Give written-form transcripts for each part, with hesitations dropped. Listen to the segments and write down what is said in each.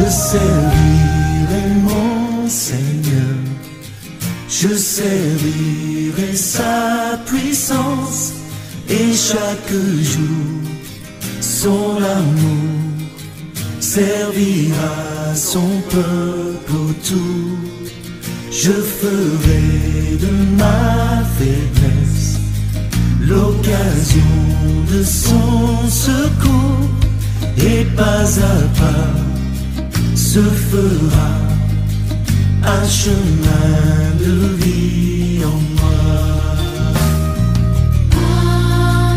Je servirai mon Seigneur, je servirai sa puissance, et chaque jour son amour servira son peuple autour. Je ferai de ma faiblesse l'occasion de son secours, et pas à pas se fera un chemin de vie en moi. Un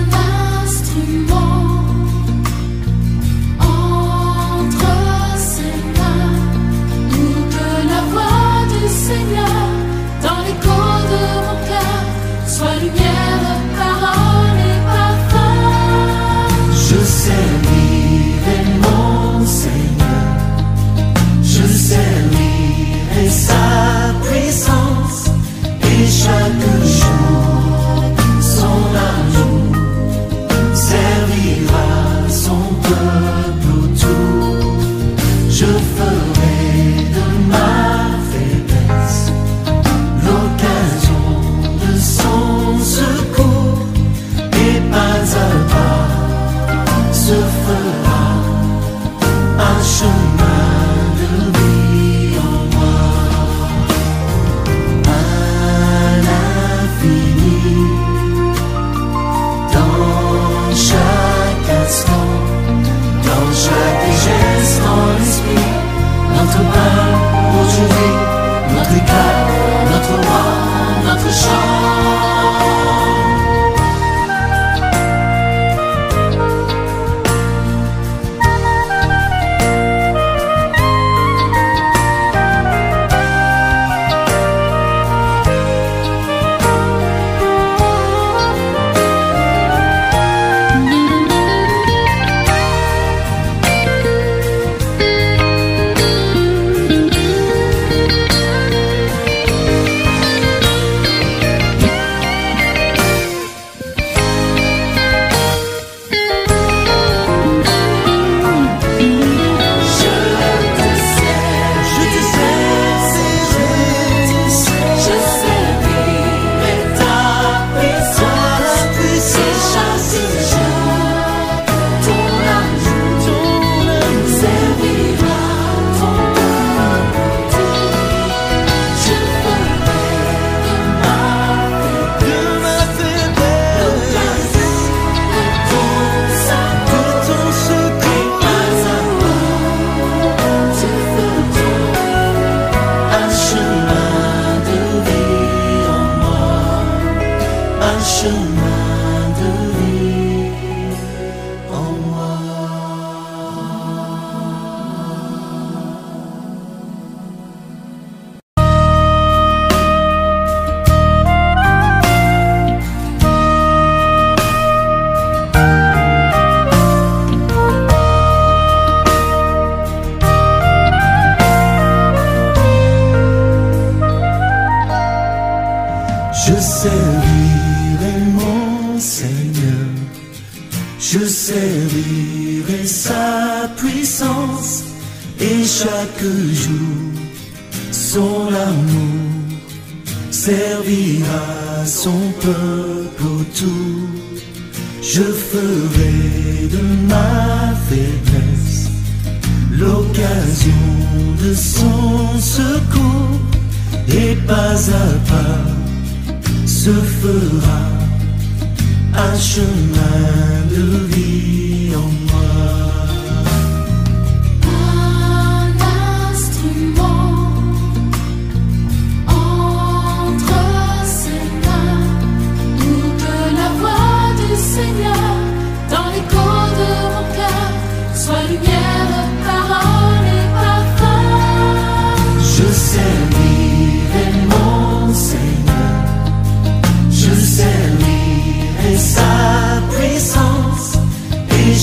instrument entre ses mains, pour que la voix du Seigneur dans l'écho de mon cœur soit lumière, parole et parfum. Je servirai mon Seigneur, je servirai sa puissance, et chaque jour son amour servira son peuple autour. Je ferai de ma faiblesse l'occasion de son secours, et pas à pas se fera un chemin de vie en moi. À l'infini, dans chaque instant, dans chaque geste en l'esprit, notre pain aujourd'hui, notre éclat, notre roi, notre chant. Je servirai mon Seigneur, je servirai sa puissance, et chaque jour son amour servira son peuple autour. Je ferai de ma faiblesse l'occasion de son secours, et pas à pas se fera un chemin de vie en moi. Un instrument entre ses mains, pour que la voix du Seigneur dans l'écho de mon cœur soit lumière, parole et parfum. Je servirai mon Seigneur, je servirai sa puissance, et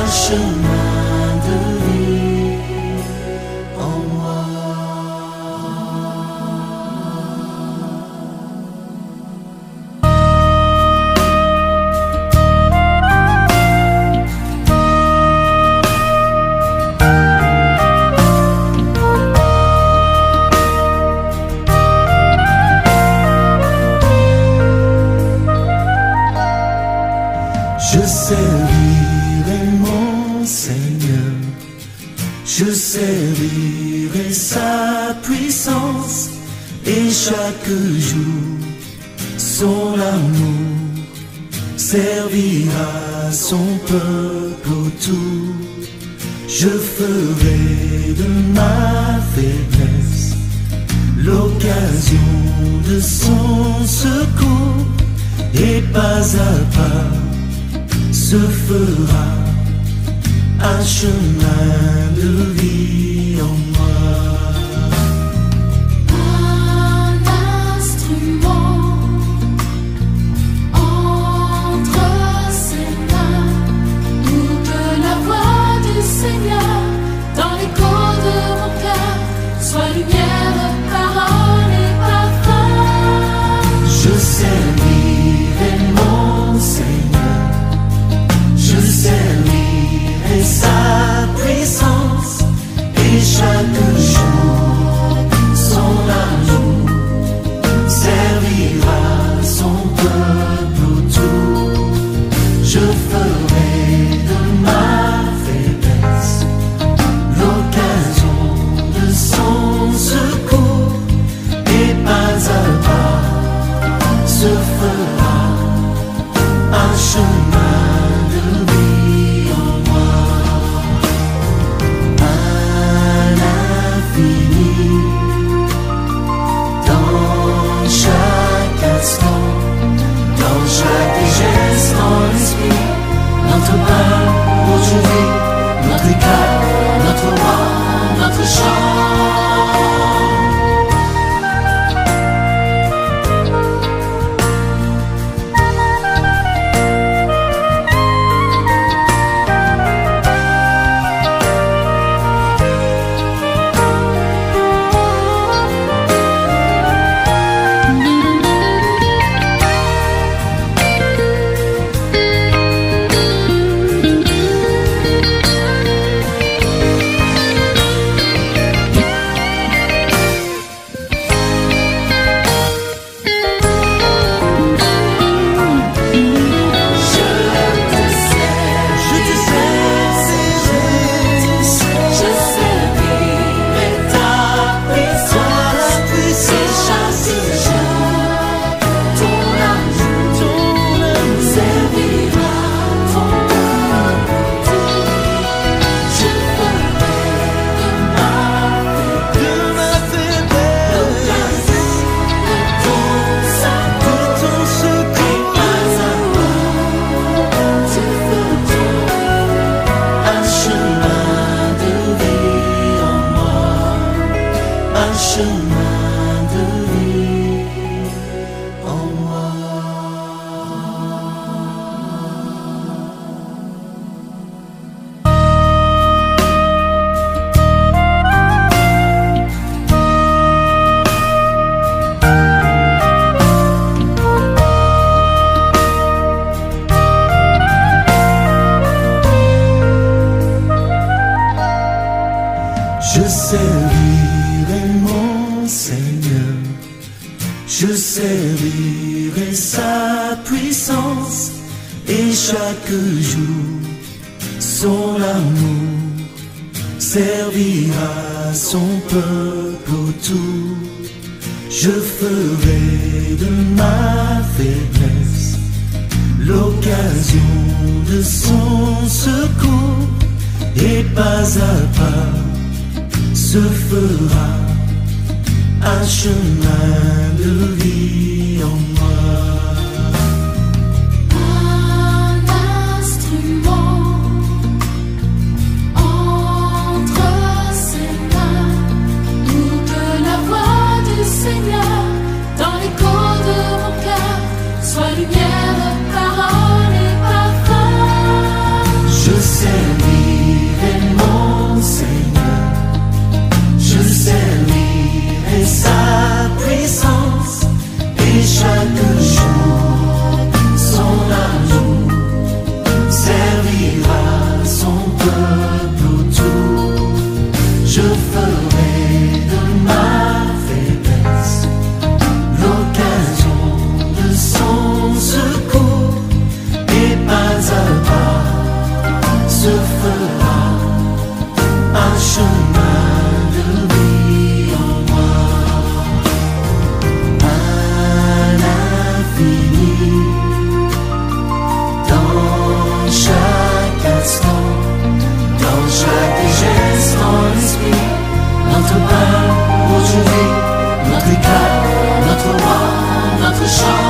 un chemin de vie en moi. Je servirai mon Seigneur, je servirai sa puissance, et chaque jour son amour servira son peuple autour. Je ferai de ma faiblesse l'occasion de son secours, et pas à pas se fera un chemin de vie en moi. Un instrument entre ses mains, pour que la voix du Seigneur dans l'écho de mon cœur soit lumière, parole et parfum. Je servirai mon Seigneur, je servirai sa puissance, et chaque jour son amour servira son peuple autour. Je ferai de ma faiblesse l'occasion de son secours, et pas à pas se fera un chemin de vie en moi. À l'infini, dans chaque instant, dans chaque geste en l'esprit, notre pain aujourd'hui, notre éclat, notre roi, notre chant. Je servirai mon Seigneur, je servirai sa puissance, et chaque jour son amour servira son peuple autour. Je ferai de ma faiblesse l'occasion de son secours, et pas à pas se fera un chemin de vie en moi. Un instrument entre ses mains, pour que la voix du Seigneur dans l'écho de mon cœur soit lumière, parole et parfum. Je sais se fera un chemin de vie en moi, un infini dans chaque instant, dans chaque geste en l'esprit, notre pain aujourd'hui, notre éclat, notre roi, notre chant.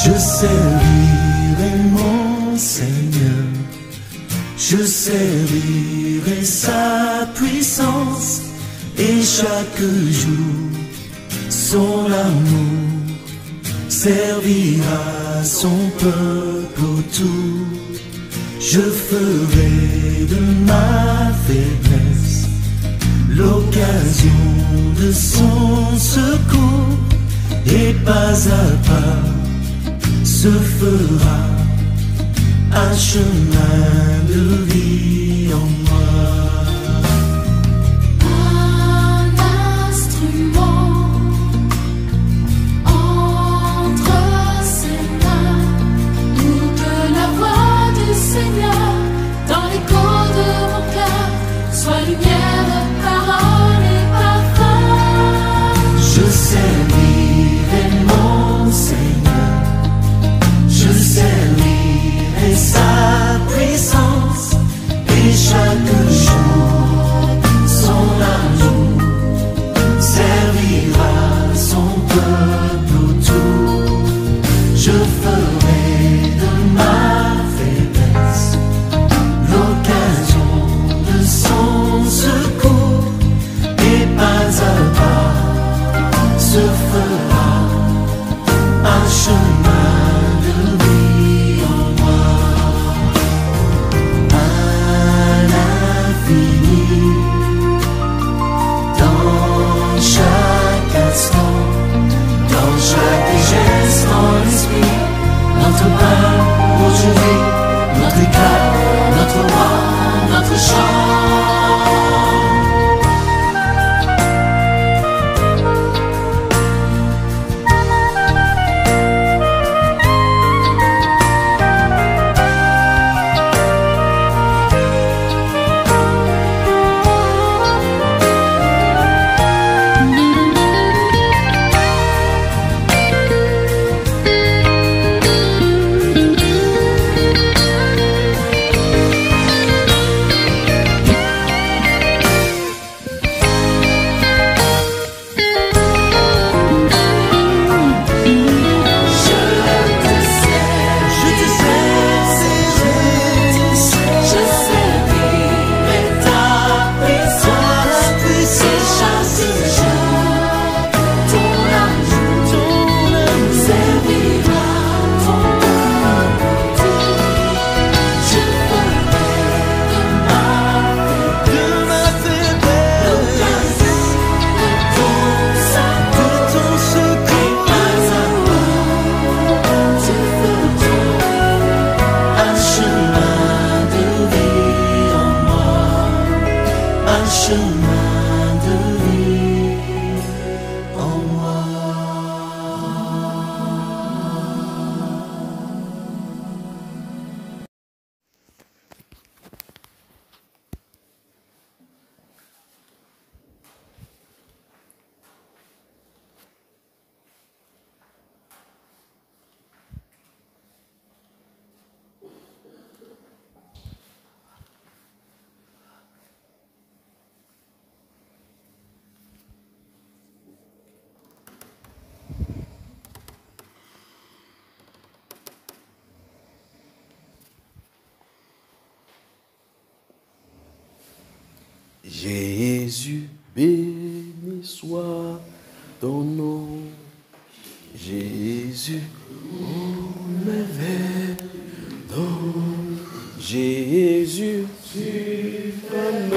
Je servirai mon Seigneur, je servirai sa puissance, et chaque jour son amour servira son peuple autour. Je ferai de ma faiblesse l'occasion de son secours, et pas à pas se fera un chemin de vie en moi. Un instrument entre ses mains, pour que la voix du Seigneur dans l'écho de mon cœur soit lumière, parole et parfum. Je servirai mon Seigneur, je servirai sa puissance, et chaque jour son amour servira son peuple autour. Je ferai de ma faiblesse l'occasion de son secours, et pas à pas se fera un chemin de vie en moi, un infini chemin de vie en moi. Jésus, béni soit ton nom. Jésus, on m'éveille dans Jésus, suprême,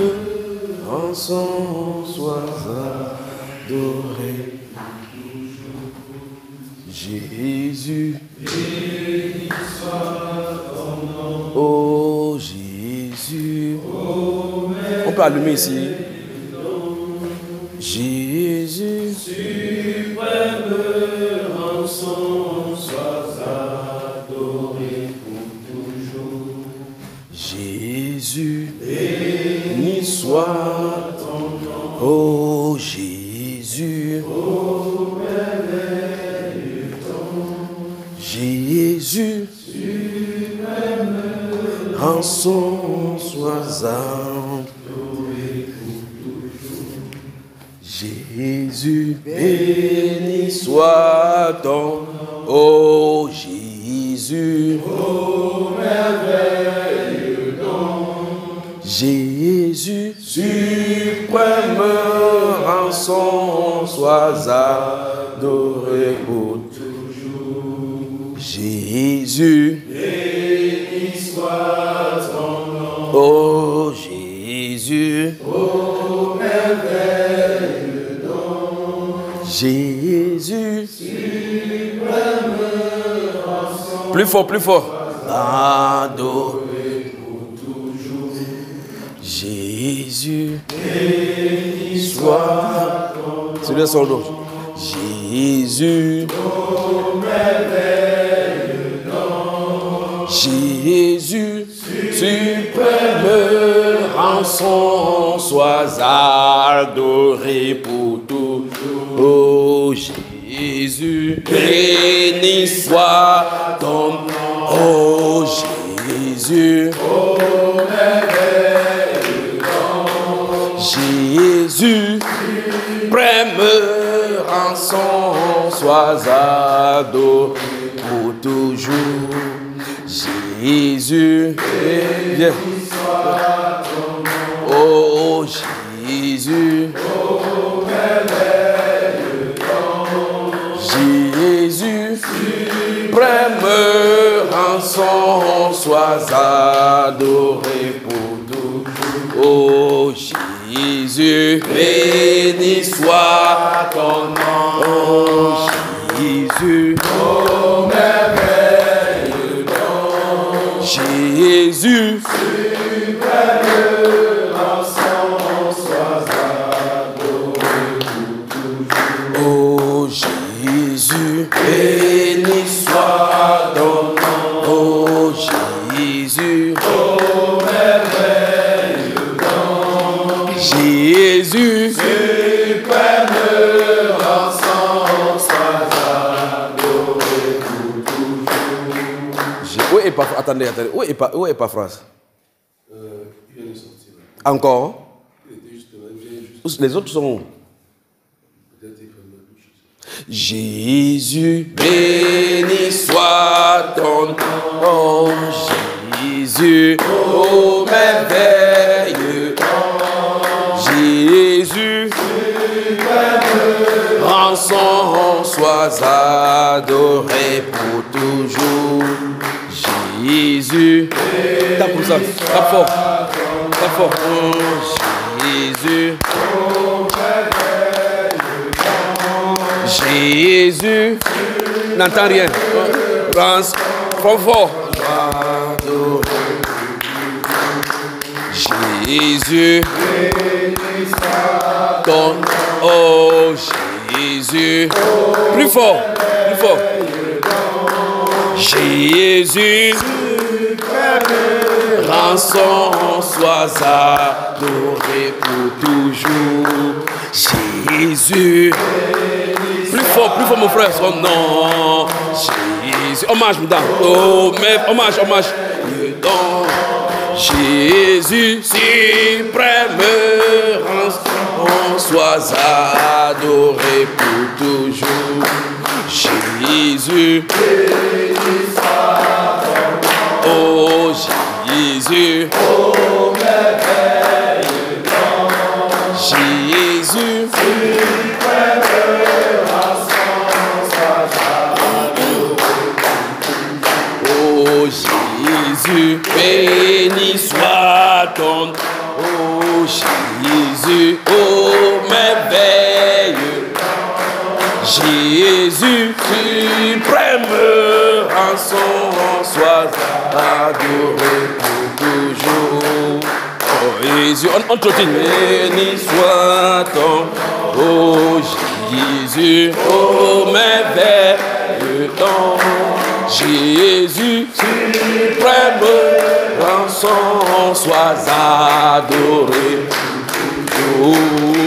rançon, sois adoré. Jésus, béni soit ton nom. Oh Jésus, on peut allumer ici. Jésus, suprême, rançon, sois adoré pour toujours. Jésus, béni soit ton nom. Oh Jésus, oh merveilleux ton. Jésus, suprême, rançon, sois adoré. Jésus, béni soit ton nom. Oh Jésus, oh merveilleux don. Jésus, suprême, rançon, sois adoré pour toujours. Jésus, béni soit ton nom. Oh Jésus, oh merveilleux. Jésus, suprême, rançon. Plus fort, plus fort. Adoré pour toujours. Jésus, béni soit ton nom. C'est bien son nom. Jésus, oh merveilleux nom. Jésus, suprême, rançon, sois adoré pour toujours. Oh Jésus, béni soit ton nom. Oh Jésus, oh merveilleux nom. Jésus, suprême, rançon, sois adoré pour toujours. Jésus, béni soit ton nom. Oh Jésus, oh merveilleux nom. Jésus, suprême, rançon, sois adoré pour toujours. Oh Jésus, béni soit ton nom. Oh Jésus, oh merveilleux nom. Jésus, suprême, rançon, sois adoré pour toujours. Oh Jésus, béni soit ton nom. Oh Jésus, oh merveilleux nom. Jésus, suprême, rançon, sois adoré pour toujours. Où est pas, attendez, où est pas phrase? Il vient de sortir. Encore? Il était juste là, il vient juste. Les autres sont où? Peut-être il fait ma bouche. Jésus, béni soit ton nom. Oh Jésus, oh merveilleux nom. Jésus, suprême, rançon, sois adoré pour toujours. Jésus, tape comme ça, tape fort, tape fort. Oh Jésus, Jésus, n'entend rien. Fort, fort. Jésus, ton, oh Jésus, plus fort, plus fort. Jésus, rançon, sois adoré pour toujours. Jésus, plus fort mon frère, son nom. Jésus, hommage, madame. Oh, mais hommage, hommage. Don. Jésus, suprême rançon, sois adoré pour toujours. Jésus, oh Jésus, oh merveilleux nom. Jésus, suprême rançon, sois adoré. Oh Jésus, béni soit ton nom. Oh Jésus, oh merveilleux. Jésus, suprême rançon, sois adoré pour toujours. Oh Jésus, on trottine. Béni soit ton, oh Jésus, oh merveilleux nom. Jésus, suprême rançon, sois adoré. Oh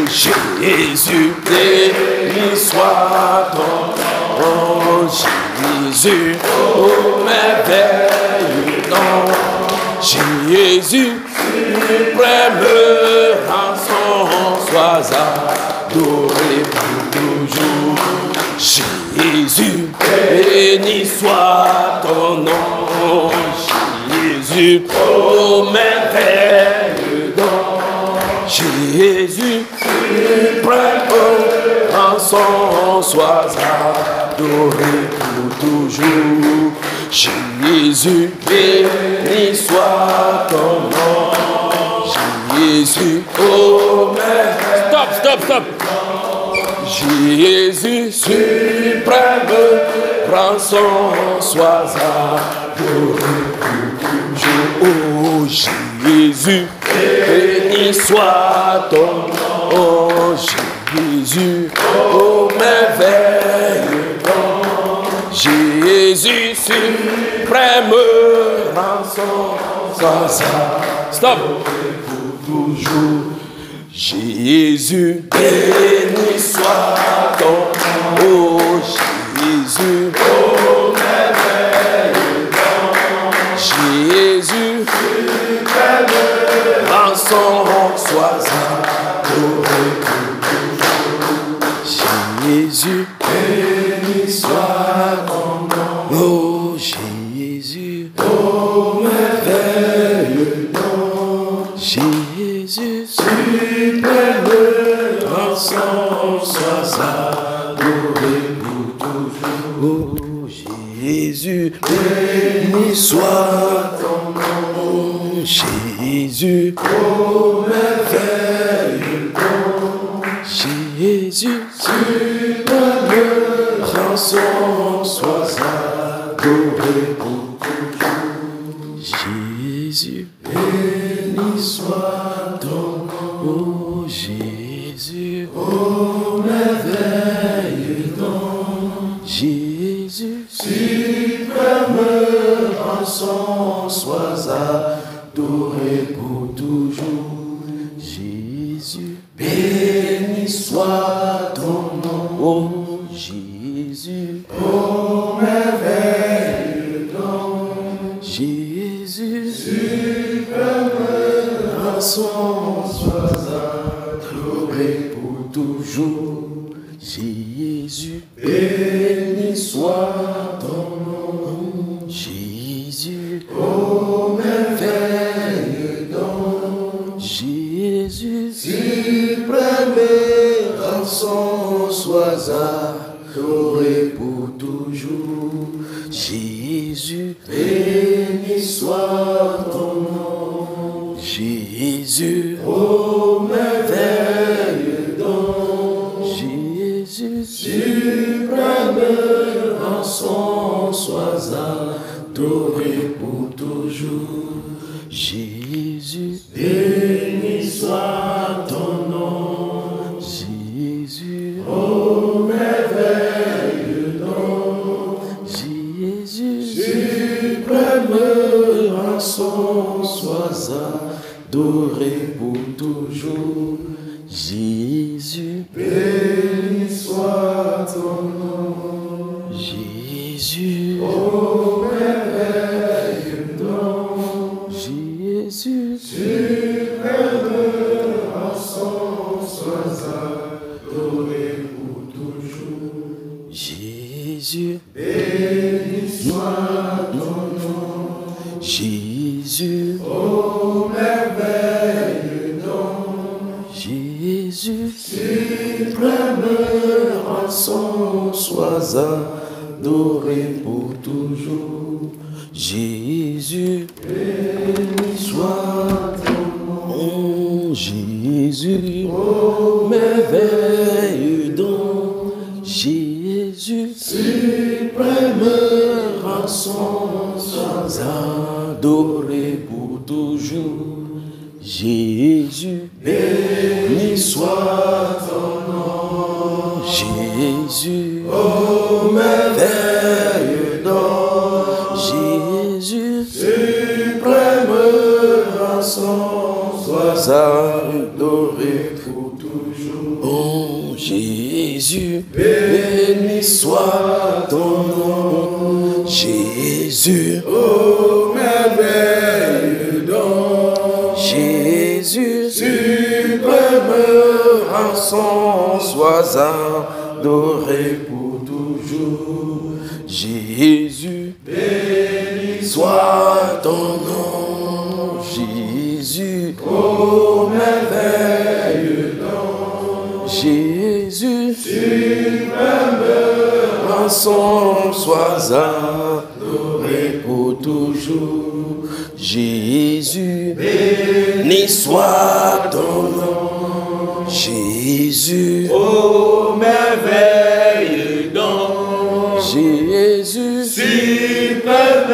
Jésus, béni soit ton nom. Oh Jésus, oh merveilleux nom. Jésus, suprême rançon, sois adoré pour toujours. Jésus, béni soit ton nom. Jésus, oh merveilleux nom. Jésus, suprême rançon, sois adoré pour toujours. Jésus, béni soit ton nom. Jésus, oh merveilleux. Stop. Jésus, suprême rançon, sois adoré pour toujours. Oh Jésus, béni soit ton nom. Oh Jésus, oh merveilleux nom. Jésus, suprême rançon, sois stop pour toujours. Jésus, béni soit ton nom. Oh Jésus, oh merveilleux nom. Jésus, suprême rançon, sois adoré pour toujours. Jésus, béni soit ton nom. Oh Jésus, oh merveilleux nom. Jésus, suprême rançon, sois adoré pour toujours. Oh Jésus, béni soit ton nom. Jésus, oh merveilleux nom. Jésus, suprême rançon, sois adoré pour toujours. Jésus, béni soit ton nom. Oh Jésus, oh merveilleux nom. Jésus, suprême rançon, sois adoré pour toujours. Jésus, béni soit ton nom. Oh Jésus, oh merveilleux nom. Jésus, suprême rançon, sois adoré pour toujours. Jésus, béni soit ton nom. Jésus, oh merveilleux nom. Jésus, suprême rançon, sois adoré pour toujours. Jésus, béni soit ton nom. Jésus, oh merveilleux nom. Jésus, suprême rançon, sois adoré pour toujours. Jésus, béni sois adoré pour toujours. Jésus, béni soit ton nom. Jésus, Ô merveilleux nom, Jésus, suprême rançon, sois adoré pour toujours. Jésus, Béni soit ton nom, Jésus, ô merveilleux nom, Jésus, suprême rançon, sois adoré pour toujours. Jésus, béni soit ton nom, Jésus, ô merveilleux don. Jésus, suprême rançon, sois adoré pour toujours. Jésus, béni soit ton nom. Jésus, ô merveilleux don. Jésus, suprême rançon, sois adoré pour toujours. Oh Jésus, béni soit ton nom. Jésus, Ô merveilleux don, Jésus, suprême rançon, sois adoré pour toujours. Jésus, béni soit ton nom. Jésus, ô merveilleux don, Jésus, suprême rançon, sois adoré pour toujours. Jésus, béni soit ton nom. Jésus, ô merveilleux don, Jésus, suprême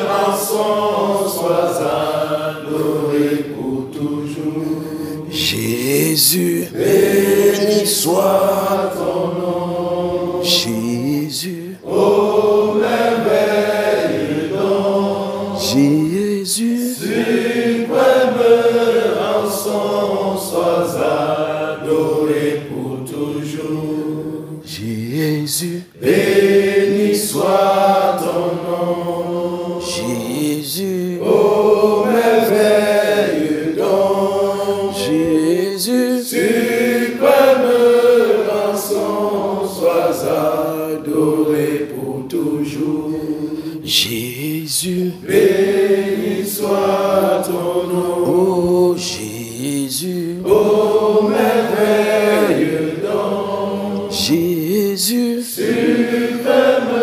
rançon, sois adoré pour toujours. Jésus, béni soit ton nom, Jésus, ô merveilleux don, Jésus, suprême rançon, sois adoré pour toujours. Jésus, Béni soit ton nom, Jésus, ô merveilleux don, Jésus, suprême rançon, sois adoré pour toujours. Jésus, Béni soit ton nom, oh Jésus, ô merveilleux don, Jésus, suprême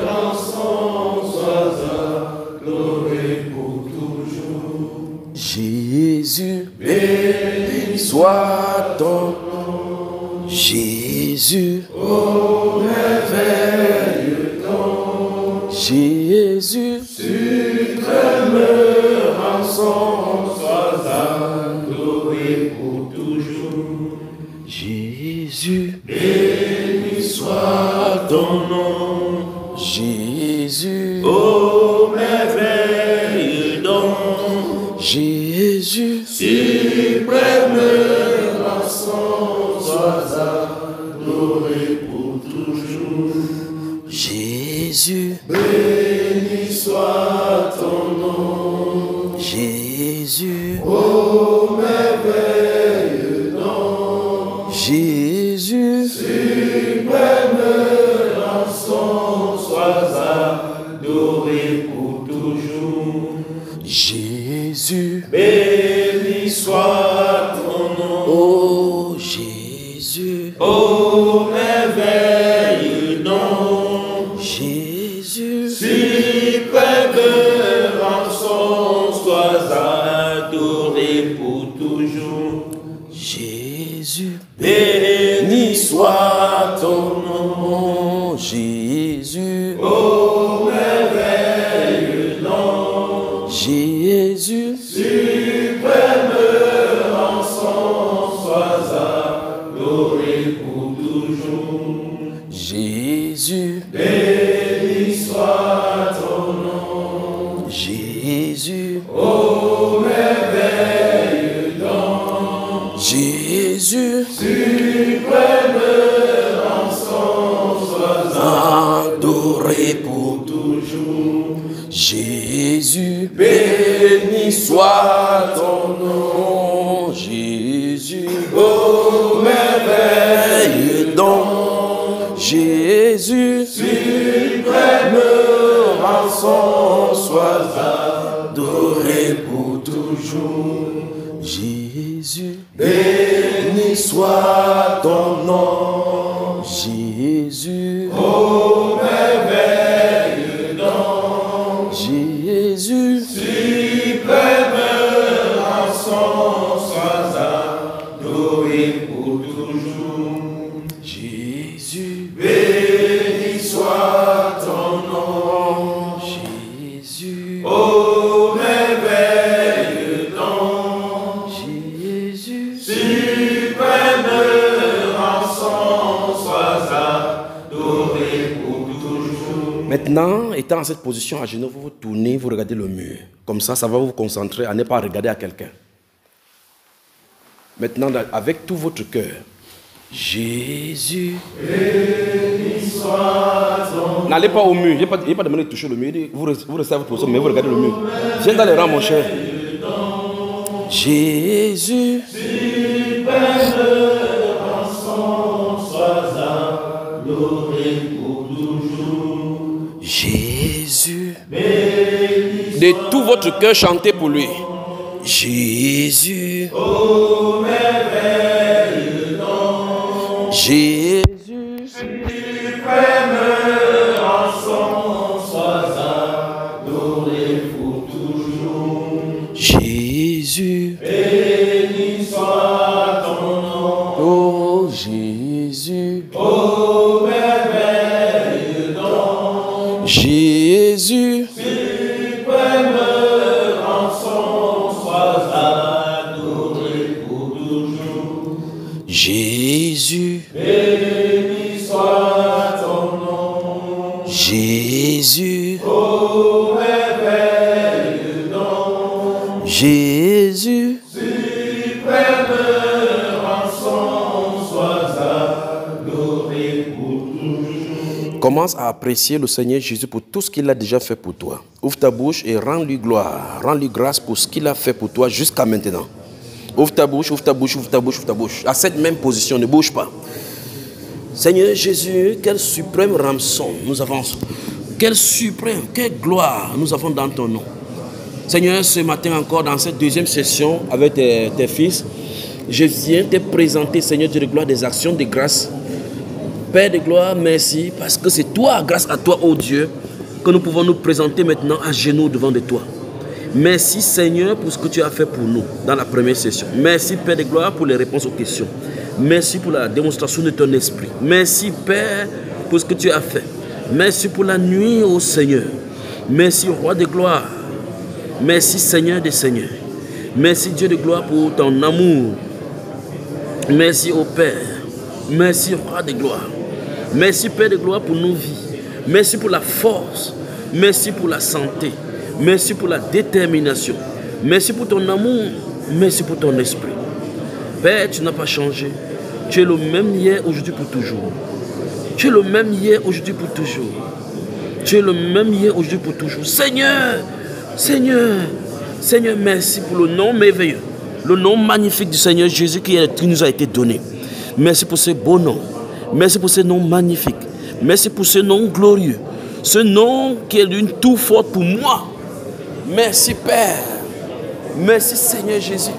rançon, sois adoré pour toujours. Jésus, Béni soit ton nom. Jésus, ô merveilleux don, Jésus, suprême rançon, sois adoré pour toujours. Jésus, Béni soit ton nom, Jésus, ô merveilleux don, Jésus, suprême rançon, sois adoré pour toujours. Jésus, Béni soit ton nom, Jésus, ô merveilleux nom, Jésus, suprême rançon, sois adoré pour toujours. Jésus, Béni soit ton nom, oh Jésus, ô merveilleux nom, Jésus, suprême rançon, sois adoré pour toujours. Jésus, Béni soit ton nom, Jésus, ô merveilleux nom, Jésus, suprême rançon, sois adoré pour toujours. Jésus, Béni soit ton nom, Jésus, ô Jésus, suprême rançon, sois adoré pour toujours. Jésus, béni soit ton nom. Jésus, Ô merveille don. Jésus, suprême rançon, sois adoré pour toujours. Jésus, béni soit ton nom. Jésus, Ô merveille don. Jésus, Suprême rançon, sois adoré pour toujours. Jésus, béni soit ton nom. Jésus, Ô merveille don. Jésus, Suprême rançon, sois adoré pour toujours. Maintenant, étant en cette position à genoux, vous vous tournez, vous regardez le mur. Comme ça, ça va vous concentrer à ne pas regarder à quelqu'un. Maintenant, avec tout votre cœur, Jésus. Béni soit ton nom. N'allez pas au mur. Il n'est pas demandé de toucher le mur. Vous restez à votre position, mais vous regardez le mur. Viens dans les rangs, mon cher. Jésus. Jésus. De tout votre cœur, chantez pour lui. Jésus. Jésus. Jésus. Béni soit ton nom. Oh Jésus. Ô merveille don. Jésus. Suprême rançon, sois adoré pour toujours. Jésus. Béni soit ton nom. Jésus. Ô merveille don. Jésus. Suprême rançon, sois adoré pour toujours. Commence à apprécier le Seigneur Jésus pour tout ce qu'il a déjà fait pour toi. Ouvre ta bouche et rends-lui gloire. Rends-lui grâce pour ce qu'il a fait pour toi jusqu'à maintenant. Ouvre ta bouche, ouvre ta bouche, ouvre ta bouche, ouvre ta bouche. À cette même position, ne bouge pas. Seigneur Jésus, quel suprême rançon nous avons. Quel suprême, quelle gloire nous avons dans ton nom. Seigneur, ce matin encore, dans cette deuxième session avec tes fils, je viens te présenter, Seigneur Dieu de gloire, des actions de grâce. Père de gloire, merci, parce que c'est toi, grâce à toi, ô Dieu, que nous pouvons nous présenter maintenant à genoux devant de toi. Merci, Seigneur, pour ce que tu as fait pour nous dans la première session. Merci, Père de gloire, pour les réponses aux questions. Merci pour la démonstration de ton esprit. Merci, Père, pour ce que tu as fait. Merci pour la nuit, ô Seigneur. Merci, Roi de gloire. Merci, Seigneur des Seigneurs. Merci, Dieu de gloire, pour ton amour. Merci, ô Père. Merci, Roi de gloire. Merci, Père de gloire, pour nos vies. Merci pour la force. Merci pour la santé. Merci pour la détermination. Merci pour ton amour. Merci pour ton esprit. Père, tu n'as pas changé. Tu es le même hier, aujourd'hui, pour toujours. Tu es le même hier, aujourd'hui, pour toujours. Tu es le même hier, aujourd'hui, pour toujours. Seigneur, Seigneur, Seigneur, merci pour le nom merveilleux, le nom magnifique du Seigneur Jésus qui nous a été donné. Merci pour ce beau nom. Merci pour ce nom magnifique. Merci pour ce nom glorieux. Ce nom qui est d'une tout forte pour moi. Merci Père. Merci Seigneur Jésus.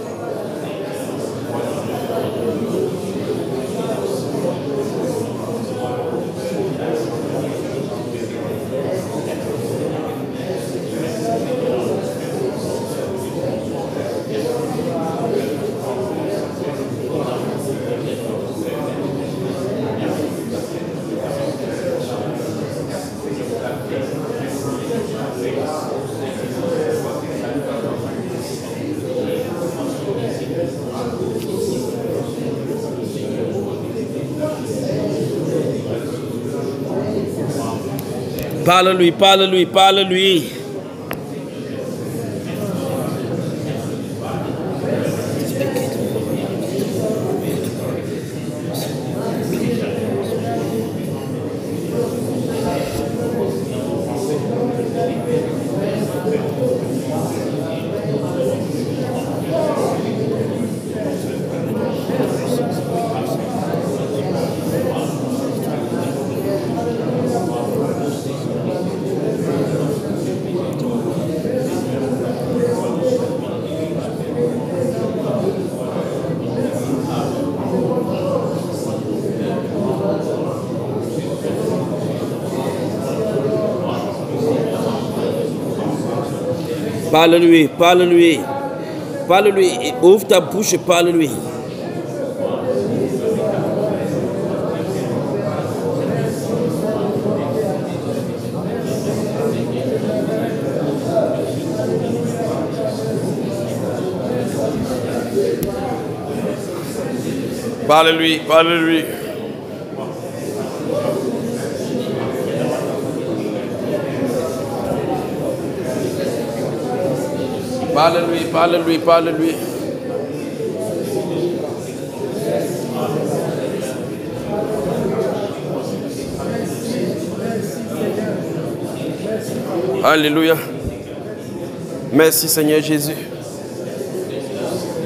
Parle-lui, parle-lui, parle-lui. Parle-lui, parle-lui. Parle-lui. Ouvre ta bouche et parle-lui. Parle-lui, parle-lui. Parle-lui, parle-lui, parle-lui. Alléluia. Merci Seigneur Jésus.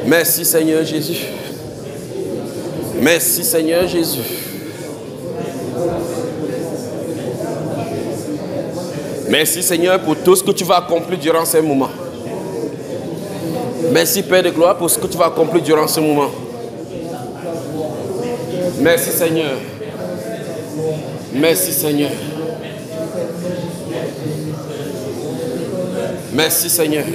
Merci Seigneur Jésus. Merci Seigneur Jésus. Merci Seigneur pour tout ce que tu vas accomplir durant ces moments. Merci Père de gloire pour ce que tu vas accomplir durant ce moment. Merci Seigneur. Merci Seigneur. Merci Seigneur.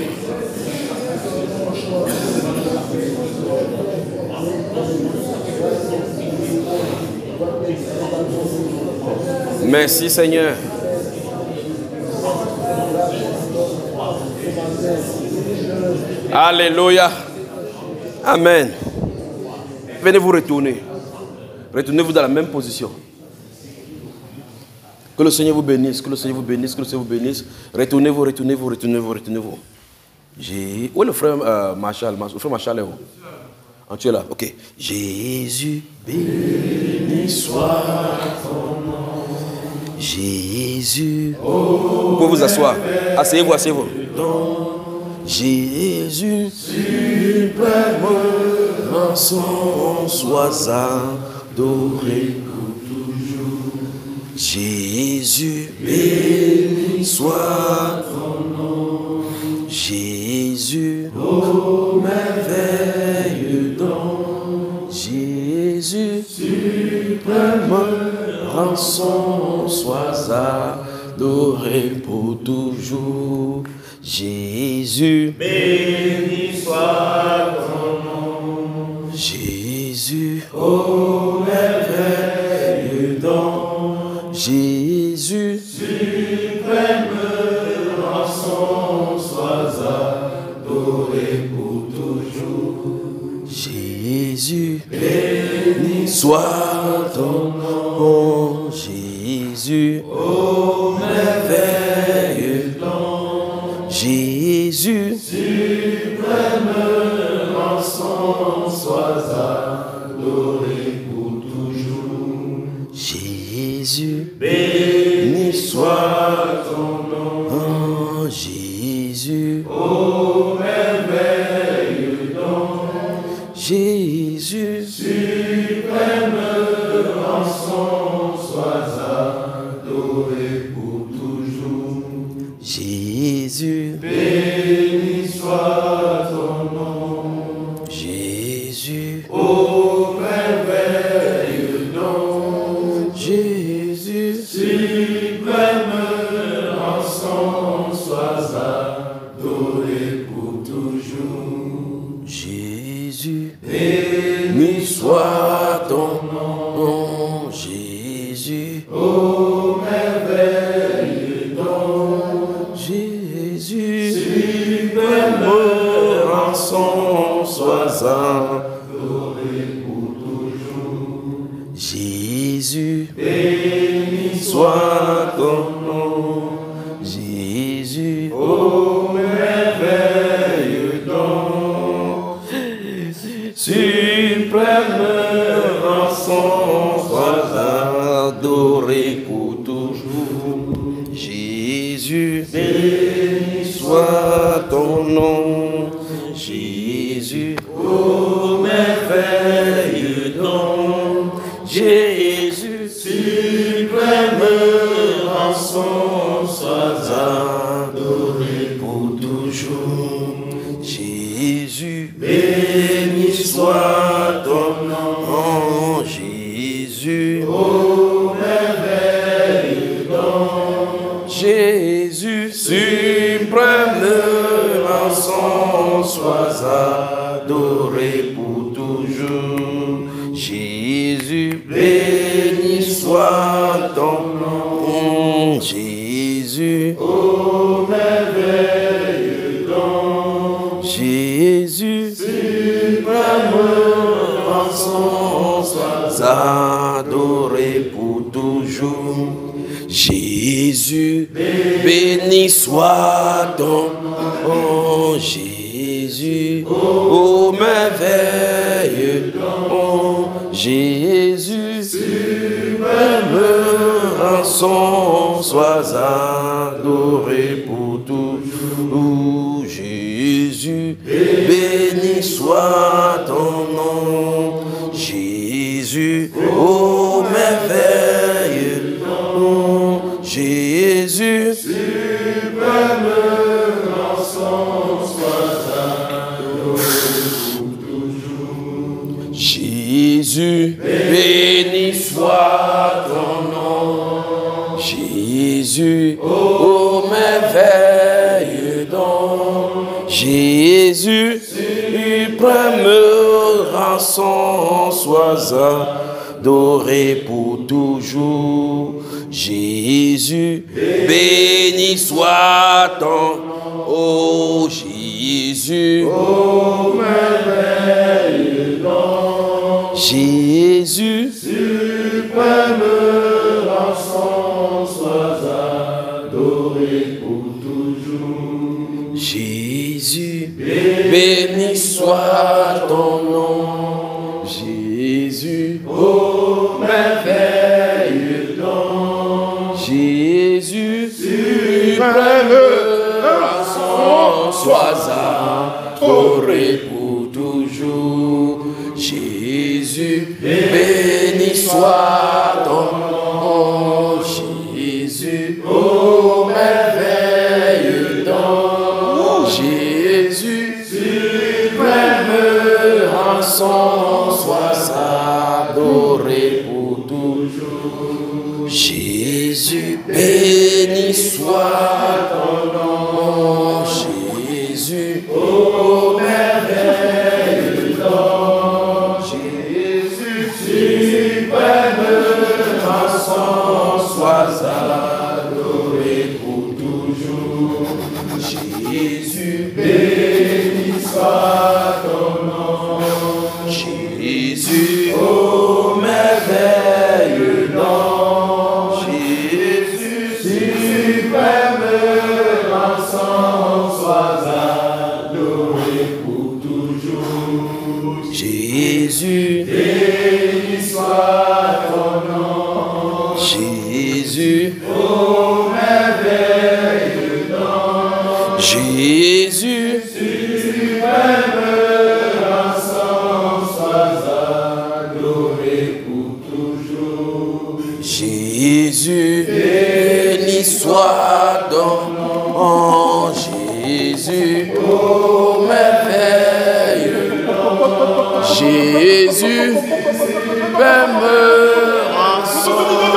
Merci Seigneur. Alléluia. Amen. Venez vous retourner. Retournez-vous dans la même position. Que le Seigneur vous bénisse, que le Seigneur vous bénisse, que le Seigneur vous bénisse. Retournez-vous, retournez-vous, retournez-vous, retournez-vous. Où est le frère Marshall? Le frère Marshall est où? Ah, tu es là, ok. Jésus, béni soit ton nom. Jésus. Vous pouvez vous asseoir. Asseyez-vous, asseyez-vous. Jésus, suprême rançon, sois adoré pour toujours. Jésus, béni soit ton nom. Jésus, ô merveilleux don. Jésus, suprême rançon, sois adoré pour toujours. Jésus, béni soit ton nom. Jésus, ô merveilleux don. Jésus, suprême rançon, sois adoré pour toujours. Jésus, béni soit ton nom. Jésus, ô merveilleux don. Jésus, suprême rançon, sois adoré pour toujours. Jésus, béni soit ton nom. Jésus, ô merveilleux don. Jésus, suprême rançon, sois adoré pour toujours. Jésus, béni soit ton nom. Jésus, ô merveilleux don. Jésus, suprême rançon, sois adoré pour toujours. Jésus, béni soit ton nom. Jésus, ô merveilleux don. Jésus, suprême rançon, sois adoré pour toujours. Jésus, béni soit ton nom. Jésus, ô merveilleux don. Suprême rançon, sois adoré pour toujours. Jésus, béni soit ton nom. Jésus, ô merveilleux don. Jésus, suprême rançon, sois adoré pour toujours. Jésus, béni soit ton nom. Jésus, ô merveilleux don. Jésus, suprême sois adoré pour toujours. Jésus, béni soit ton nom. Jésus, ô merveilleux don. Jésus, Suprême rançon, sois adoré pour toujours. Jésus, béni soit ton nom. Jésus, ô merveilleux don. Jésus, suprême rançon, sois adoré pour toujours. Jésus, béni soit ton nom. Jésus, ô merveilleux nom. Jésus, suprême rançon, sois adoré pour toujours. Jésus, béni soit ton nom. Jésus, ô merveilleux don. Jésus, suprême rançon, sois adoré pour toujours. Jésus, béni soit ton nom. Oh Jésus, ô merveilleux don. Jésus, suprême rançon, sois adoré pour toujours. Jésus, béni soit ton nom. Jésus, ô merveilleux don. Jésus, suprême rançon, sois adoré pour toujours. Jésus, béni soit ton nom. Jésus, ô merveilleux don. Jésus, suprême rançon, sois adoré pour toujours. Jésus, béni soit ton nom. Jésus, ô merveilleux don. Jésus, suprême rançon, sois adoré pour toujours. Jésus, béni soit ton nom. Jésus, ô merveilleux nom. Jésus, suprême rançon, sois adoré pour toujours. Jésus, béni soit ton nom. Jésus, ô merveilleux nom. Jésus, suprême rançon, sois adoré pour toujours. Jésus, béni soit ton nom. Jésus, ô merveilleux nom. Jésus, suprême rançon,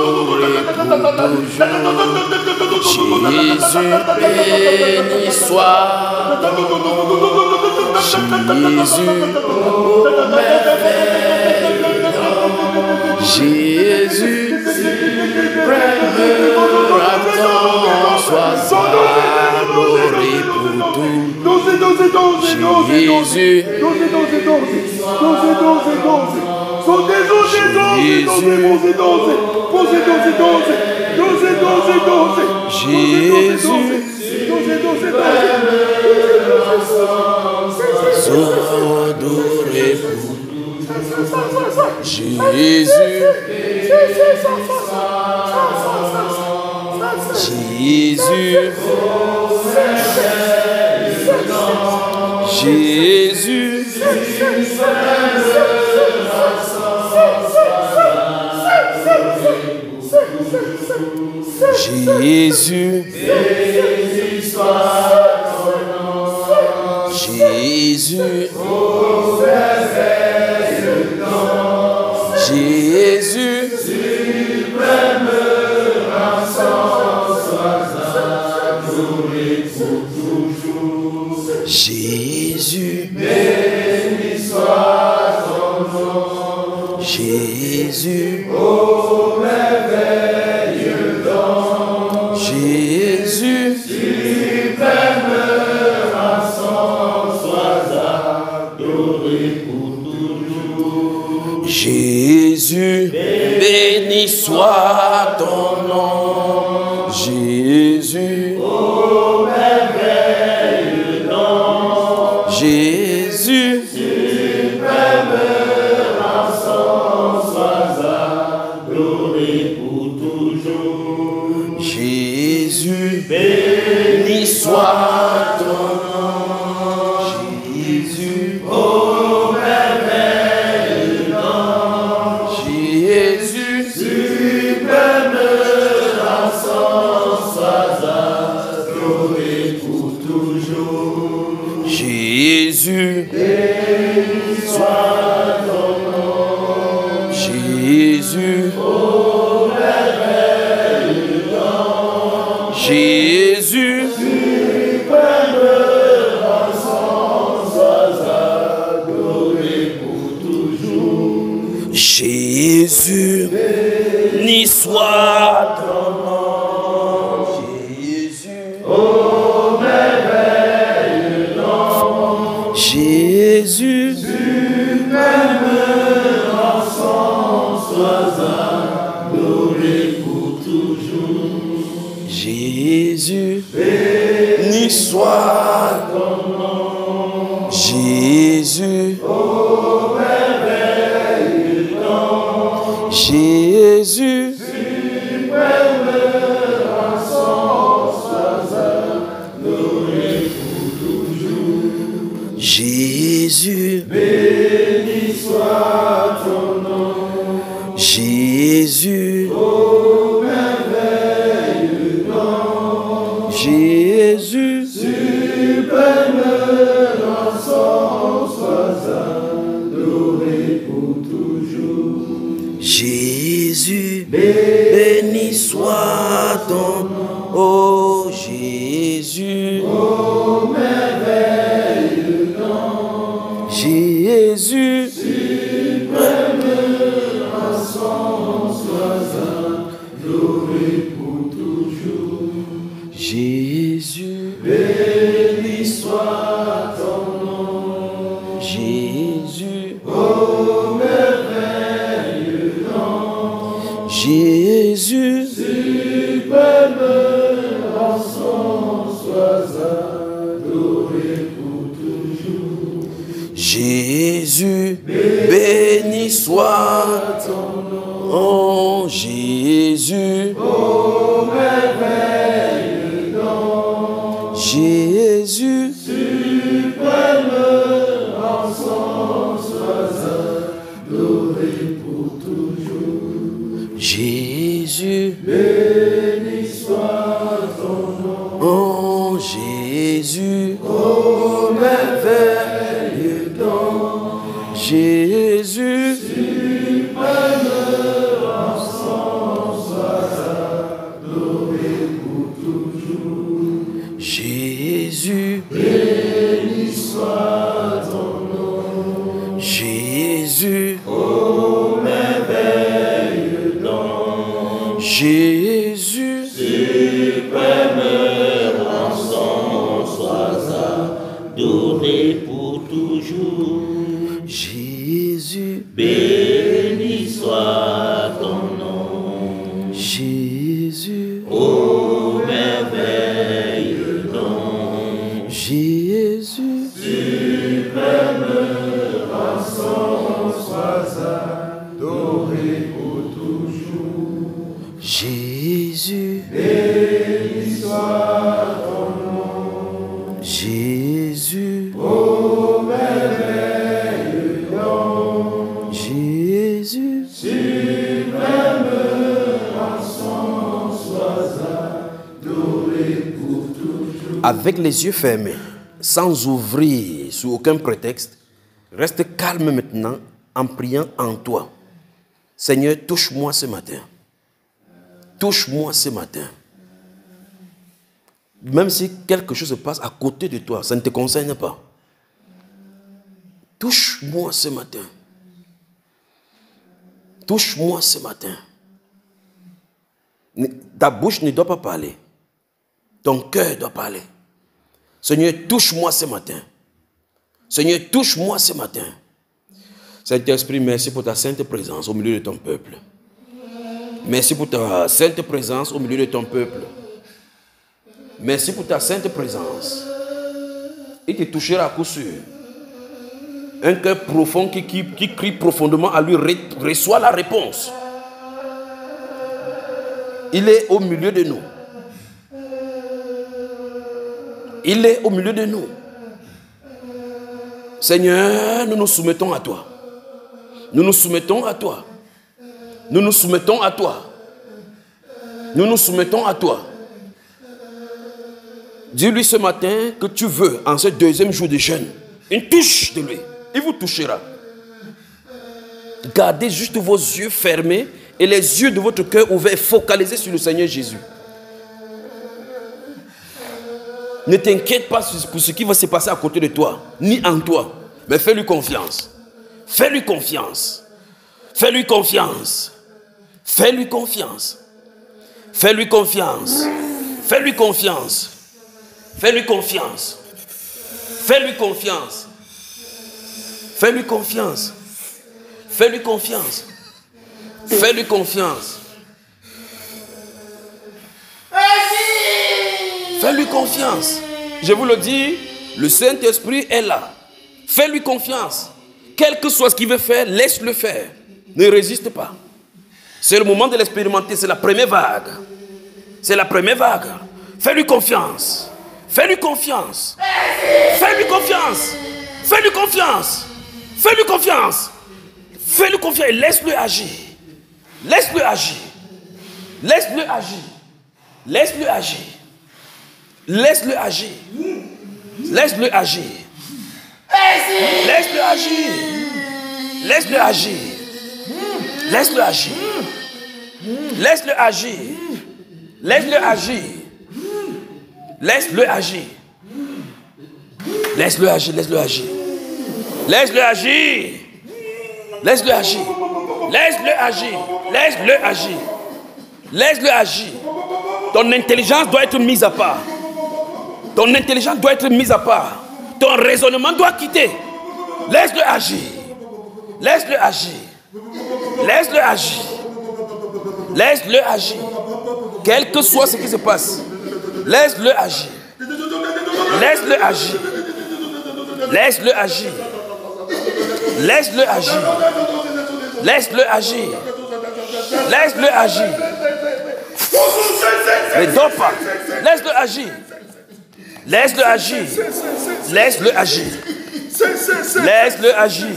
adoré pour toujours. Jésus, béni soit ton nom. Jésus, ô merveilleux nom. Jésus, suprême rançon, sois adoré pour tout. Jésus, sois adoré pour Jésus, Jésus, Jésus, Jésus, Jésus, Jésus, suprême rançon, sois adoré pour toujours. Jésus, ô merveilleux don, Jésus, suprême rançon, sois adoré pour toujours. Jésus, béni soit ton nom, Jésus, ô merveilleux don, Jésus, suprême rançon, sois adoré pour toujours. Jésus, béni soit ton nom, Jésus, ô merveilleux nom, Jésus, suprême rançon, sois adoré pour toujours. Jésus, béni soit ton nom, Jésus, ô merveilleux nom, Jésus, suprême rançon, sois adoré pour toujours. Jésus, béni soit ton nom, Jésus, ô merveilleux nom, Jésus, suprême rançon, sois adoré pour toujours. Jésus, béni soit ton nom, Jésus, ô merveilleux nom, Jésus, suprême rançon, sois adoré pour toujours. Jésus, béni soit ton nom, Jésus, ô merveilleux nom, Jésus, suprême rançon, sois adoré pour toujours. Jésus, béni soit ton nom, ô Jésus, ô merveilleux nom, Jésus, suprême rançon, sois adoré pour toujours. Jésus, béni soit ton nom, Jésus, ô merveilleux nom, Jésus, suprême rançon, sois adoré pour toujours. Jésus, béni soit ton nom, Jésus, ô merveilleux nom, Jésus, suprême rançon, sois adoré pour toujours. Jésus, béni soit ton nom, Jésus, ô merveilleux nom, Jésus, suprême rançon, sois adoré pour toujours. Jésus, béni soit ton nom, Jésus, ô merveilleux nom, Jésus, suprême rançon, sois adoré pour toujours. Jésus, béni soit ton nom, Jésus, ô merveilleux nom, Jésus, suprême rançon, sois adoré pour toujours. Jésus, béni soit ton nom, Jésus, ô merveilleux nom, Jésus, suprême rançon, sois adoré pour toujours. Avec les yeux fermés, sans ouvrir sous aucun prétexte, reste calme maintenant en priant en toi. Seigneur, touche-moi ce matin. Touche-moi ce matin. Même si quelque chose se passe à côté de toi, ça ne te concerne pas. Touche-moi ce matin. touche-moi ce matin. Ta bouche ne doit pas parler. Ton cœur doit parler. Seigneur, touche-moi ce matin. Seigneur, touche-moi ce matin. Saint-Esprit, merci pour ta sainte présence au milieu de ton peuple. Merci pour ta sainte présence au milieu de ton peuple. Merci pour ta sainte présence. Il te touchera à coup sûr. Un cœur profond qui crie profondément à lui reçoit la réponse. Il est au milieu de nous. Il est au milieu de nous. Seigneur, nous nous soumettons à toi. Nous nous soumettons à toi. Nous nous soumettons à toi. Nous nous soumettons à toi. Dis-lui ce matin que tu veux, en ce deuxième jour de jeûne, une touche de lui. Il vous touchera. Gardez juste vos yeux fermés et les yeux de votre cœur ouverts, focalisés sur le Seigneur Jésus. Ne t'inquiète pas pour ce qui va se passer à côté de toi, ni en toi, mais fais-lui confiance. Fais-lui confiance. Fais-lui confiance. Fais-lui confiance. Fais-lui confiance. Fais-lui confiance. Fais-lui confiance. Fais-lui confiance. Fais-lui confiance. Fais-lui confiance. Fais-lui confiance. Fais-lui confiance. Je vous le dis, le Saint-Esprit est là. Fais-lui confiance. Quel que soit ce qu'il veut faire, laisse-le faire. Ne résiste pas. C'est le moment de l'expérimenter. C'est la première vague. C'est la première vague. Fais-lui confiance. Fais-lui confiance. Fais-lui confiance. Fais-lui confiance. Fais-lui confiance. Fais-lui confiance et laisse-le agir. Laisse-le agir. Laisse-le agir. Laisse-le agir. Laisse-le agir. Laisse-le agir. Laisse-le agir. Laisse-le agir. Laisse-le agir. Laisse-le agir. Laisse-le agir. Laisse-le agir. Laisse-le agir. Laisse-le agir. Laisse-le agir. Laisse-le agir. Laisse-le agir. Laisse-le agir. Laisse-le agir. Ton intelligence doit être mise à part. Ton intelligence doit être mise à part. Ton raisonnement doit quitter. Laisse-le agir. Laisse-le agir. Laisse-le agir. Laisse-le agir. Quel que soit ce qui se passe, laisse-le agir. Laisse-le agir. Laisse-le agir. Laisse-le agir. Laisse-le agir. Laisse-le agir. Ne dors pas. Laisse-le agir. Laisse-le agir. Laisse-le agir. Laisse-le agir.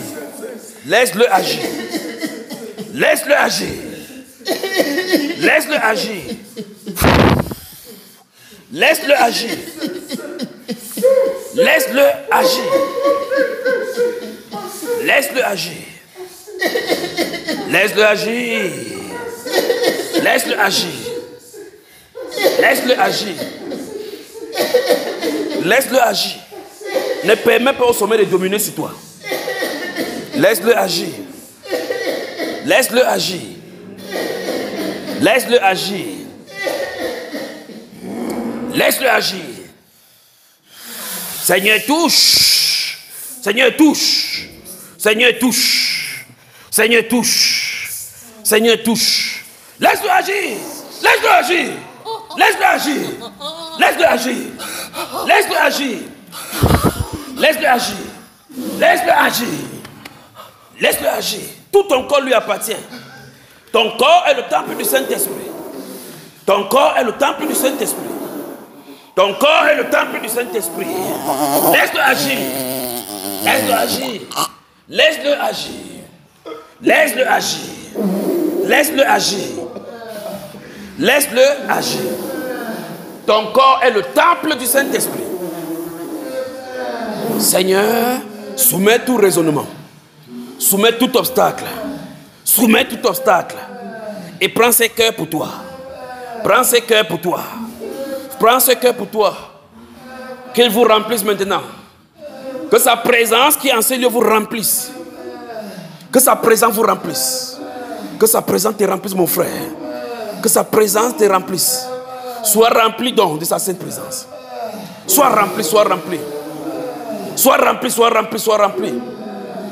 Laisse-le agir. Laisse-le agir. Laisse-le agir. Laisse-le agir. Laisse-le agir. Laisse-le agir. Laisse-le agir. Laisse-le agir. Laisse-le agir. Laisse-le agir. Ne permets pas au sommet de dominer sur toi. Laisse-le agir. Laisse-le agir. Laisse-le agir. Laisse-le agir. Seigneur, touche. Seigneur, touche. Seigneur, touche. Seigneur, touche. Seigneur, touche. Laisse-le agir. Laisse-le agir. Laisse-le agir. Laisse-le agir. Laisse-le agir. Laisse-le agir. Laisse-le agir. Laisse-le agir. Tout ton corps lui appartient. Ton corps est le temple du Saint-Esprit. Ton corps est le temple du Saint-Esprit. Ton corps est le temple du Saint-Esprit. Laisse-le agir. Laisse-le agir. Laisse-le agir. Laisse-le agir. Laisse-le agir. Laisse-le agir. Ton corps est le temple du Saint-Esprit. Seigneur, soumets tout raisonnement. Soumets tout obstacle. Soumets tout obstacle. Et prends ces cœurs pour toi. Prends ces cœurs pour toi. Prends ce cœur pour toi. Qu'il vous remplisse maintenant. Que sa présence qui est en ce lieu vous remplisse. Que sa présence vous remplisse. Que sa présence te remplisse, mon frère. Que sa présence te remplisse. Sois rempli donc de sa sainte présence. Sois rempli, sois rempli. Sois rempli, sois rempli, sois rempli.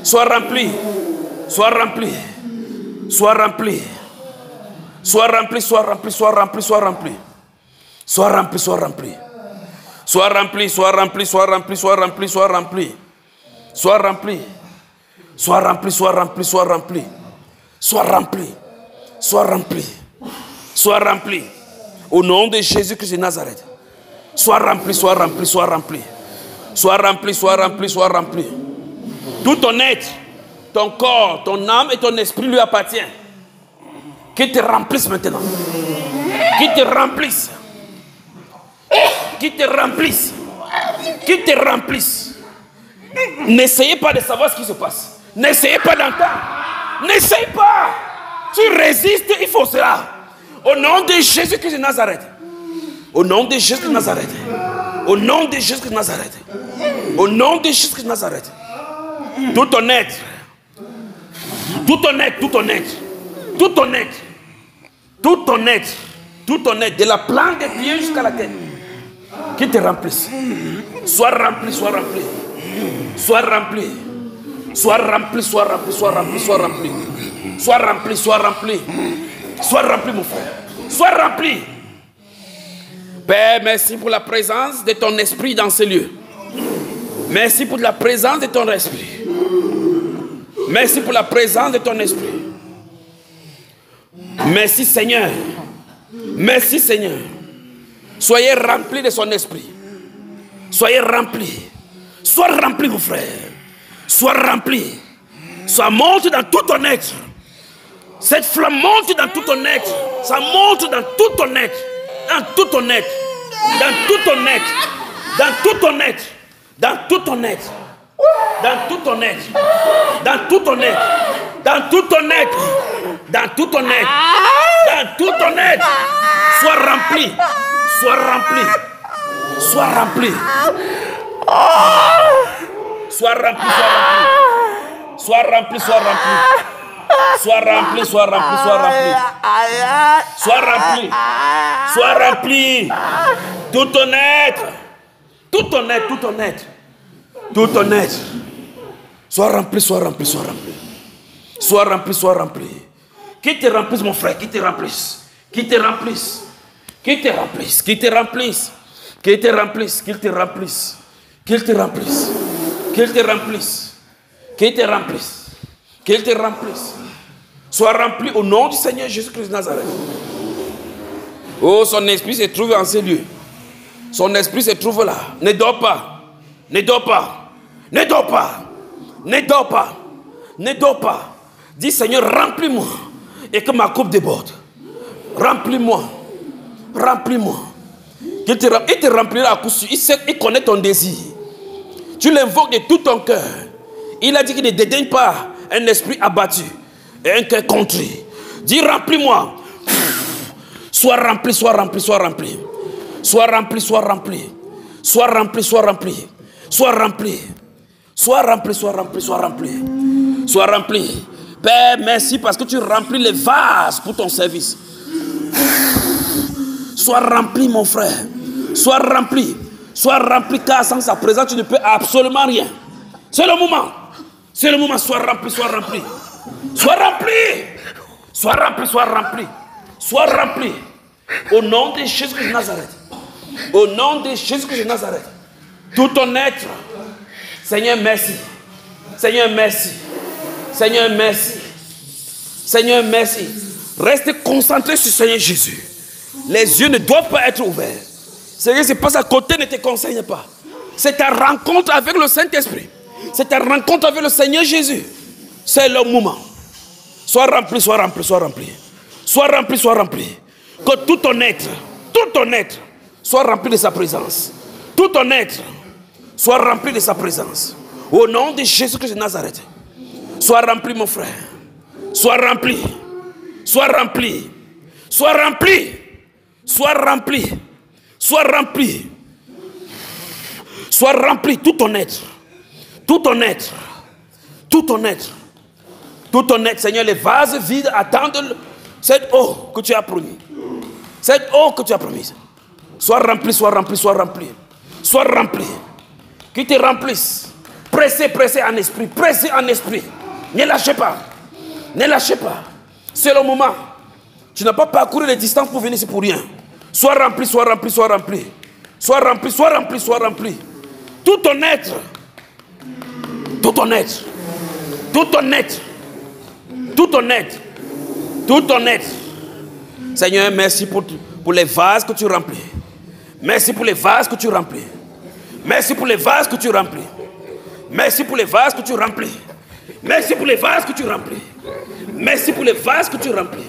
Sois rempli. Sois rempli. Sois rempli. Sois rempli, sois rempli, sois rempli, sois rempli. Sois rempli, sois rempli. Sois rempli, sois rempli, sois rempli, sois rempli, sois rempli. Sois rempli. Sois rempli, sois rempli, sois rempli. Sois rempli. Sois rempli. Sois rempli. Au nom de Jésus-Christ de Nazareth. Sois rempli, sois rempli, sois rempli. Sois rempli, sois rempli, sois rempli. Tout ton être, ton corps, ton âme et ton esprit lui appartiennent. Qu'il te remplisse maintenant. Qu'il te remplisse. Qu'il te remplisse. Qu'il te remplisse. N'essayez pas de savoir ce qui se passe. N'essayez pas d'entendre. N'essayez pas. Tu résistes, il faut cela. Au nom de Jésus-Christ de Nazareth. Au nom de Jésus de Nazareth. Au nom de Jésus de Nazareth. Au nom de Jésus de Nazareth. Tout ton être. Tout ton être, tout ton être. Tout ton être. Tout ton être. Tout ton être. De la plante des pieds jusqu'à la tête. Qui te remplisse. Sois rempli, sois rempli. Sois rempli. Sois rempli, sois rempli, sois rempli, sois rempli. Sois rempli, sois rempli. Sois rempli, mon frère. Sois rempli. Père, merci pour la présence de ton esprit dans ces lieux. Merci pour la présence de ton esprit. Merci pour la présence de ton esprit. Merci Seigneur. Merci Seigneur. Soyez remplis de son esprit. Soyez remplis. Sois rempli, mon frère. Sois rempli. Sois monte dans tout ton être. Cette flamme monte dans tout ton être. Ça monte dans tout ton être. Dans tout ton être. Dans tout ton être. Dans tout ton être. Dans tout ton être. Dans tout ton être. Dans tout ton être. Dans tout ton être. Dans tout ton être. Dans tout ton être. Sois rempli. Sois rempli. Sois rempli. Sois rempli, sois rempli. Sois rempli, sois rempli. Sois rempli, sois rempli, sois rempli. Sois rempli. Sois rempli. Tout ton être. Tout ton être, tout ton être. Tout ton être. Sois rempli, sois rempli, sois rempli. Sois rempli, sois rempli. Qui te remplisse, mon frère, qui te remplisse. Qui te remplisse. Qui te remplisse. Qui te remplisse. Qu'il te remplisse. Qu'il te remplisse. Qu'il te remplisse. Qu'il te remplisse. Qu'il te remplisse. Qu'il te remplisse. Sois rempli au nom du Seigneur Jésus-Christ de Nazareth. Oh, son esprit se trouve en ces lieux. Son esprit se trouve là. Ne dors pas. Ne dors pas. Ne dors pas. Ne dors pas. Ne dors pas. Dis Seigneur, remplis-moi. Et que ma coupe déborde. Remplis-moi. Remplis-moi. Il te remplira à coup sûr. Il connaît ton désir. Tu l'invoques de tout ton cœur. Il a dit qu'il ne dédaigne pas un esprit abattu et un cœur contrit. Dis remplis-moi. Sois rempli, sois rempli, sois rempli. Sois rempli, sois rempli. Sois rempli, sois rempli. Sois rempli. Sois rempli, sois rempli, sois rempli. Sois rempli. Père, merci parce que tu remplis les vases pour ton service. Sois rempli, mon frère. Sois rempli. Sois rempli car sans sa présence, tu ne peux absolument rien. C'est le moment. C'est le moment. Sois rempli, sois rempli. Sois rempli. Sois rempli, sois rempli. Sois rempli. Au nom de Jésus de Nazareth. Au nom de Jésus de Nazareth. Tout ton être. Seigneur, merci. Seigneur, merci. Seigneur, merci. Seigneur, merci. Reste concentré sur Seigneur Jésus. Les yeux ne doivent pas être ouverts. Ce qui se passe à côté ne te concerne pas. C'est ta rencontre avec le Saint-Esprit. C'est ta rencontre avec le Seigneur Jésus. C'est le moment. Sois rempli, sois rempli, sois rempli. Sois rempli, sois rempli. Que tout ton être soit rempli de sa présence. Tout ton être soit rempli de sa présence. Au nom de Jésus-Christ de Nazareth. Sois rempli, mon frère. Sois rempli. Sois rempli. Sois rempli. Sois rempli. Sois rempli. Sois rempli, tout ton être. Tout ton être. Tout ton être. Tout ton être, Seigneur, les vases vides attendent cette eau que tu as promise. Cette eau que tu as promise. Sois rempli, sois rempli, sois rempli. Sois rempli. Qui te remplisse. Pressez, pressez en esprit. Pressez en esprit. Ne lâchez pas. Ne lâchez pas. C'est le moment. Tu n'as pas parcouru les distances pour venir ici pour rien. Sois rempli, sois rempli, sois rempli. Sois rempli, sois rempli, sois rempli. Tout ton être. Tout ton être. Tout ton être. Tout ton être. Tout ton être. Seigneur, merci pour les vases que tu remplis. Merci pour les vases que tu remplis. Merci pour les vases que tu remplis. Merci pour les vases que tu remplis. Merci pour les vases que tu remplis. Merci pour les vases que tu remplis.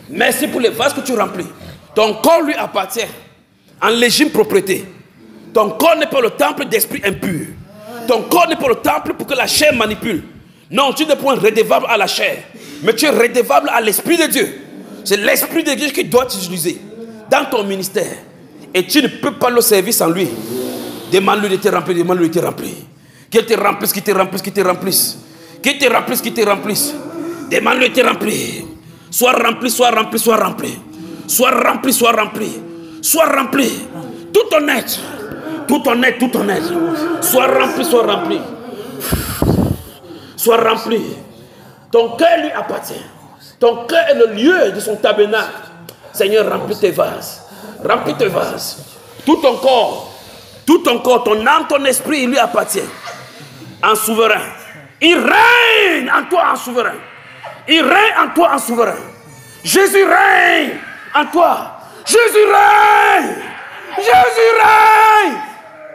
Merci pour les vases que tu remplis. Ton corps lui appartient en légitime propriété. Ton corps n'est pas le temple d'esprit impur. Ton corps n'est pas le temple pour que la chair manipule. Non, tu n'es pas redevable à la chair, mais tu es redevable à l'Esprit de Dieu. C'est l'Esprit de Dieu qui doit t'utiliser dans ton ministère. Et tu ne peux pas le servir sans lui. Demande-lui de te remplir, demande-lui de te remplir. Qu'il te remplisse, qu'il te remplisse, qu'il te remplisse. Qu'il te remplisse, qu'il te remplisse. Demande-lui de te remplir. Sois rempli, sois rempli, sois rempli. Sois rempli, sois rempli. Sois rempli. Tout ton être. Tout ton être, tout ton être. Sois rempli, sois rempli. Sois rempli. Ton cœur lui appartient. Ton cœur est le lieu de son tabernacle. Seigneur, remplis tes vases. Remplis tes vases. Tout ton corps, ton âme, ton esprit, il lui appartient. En souverain. Il règne en toi en souverain. Il règne en toi en souverain. Jésus règne en toi. Jésus règne. Jésus règne.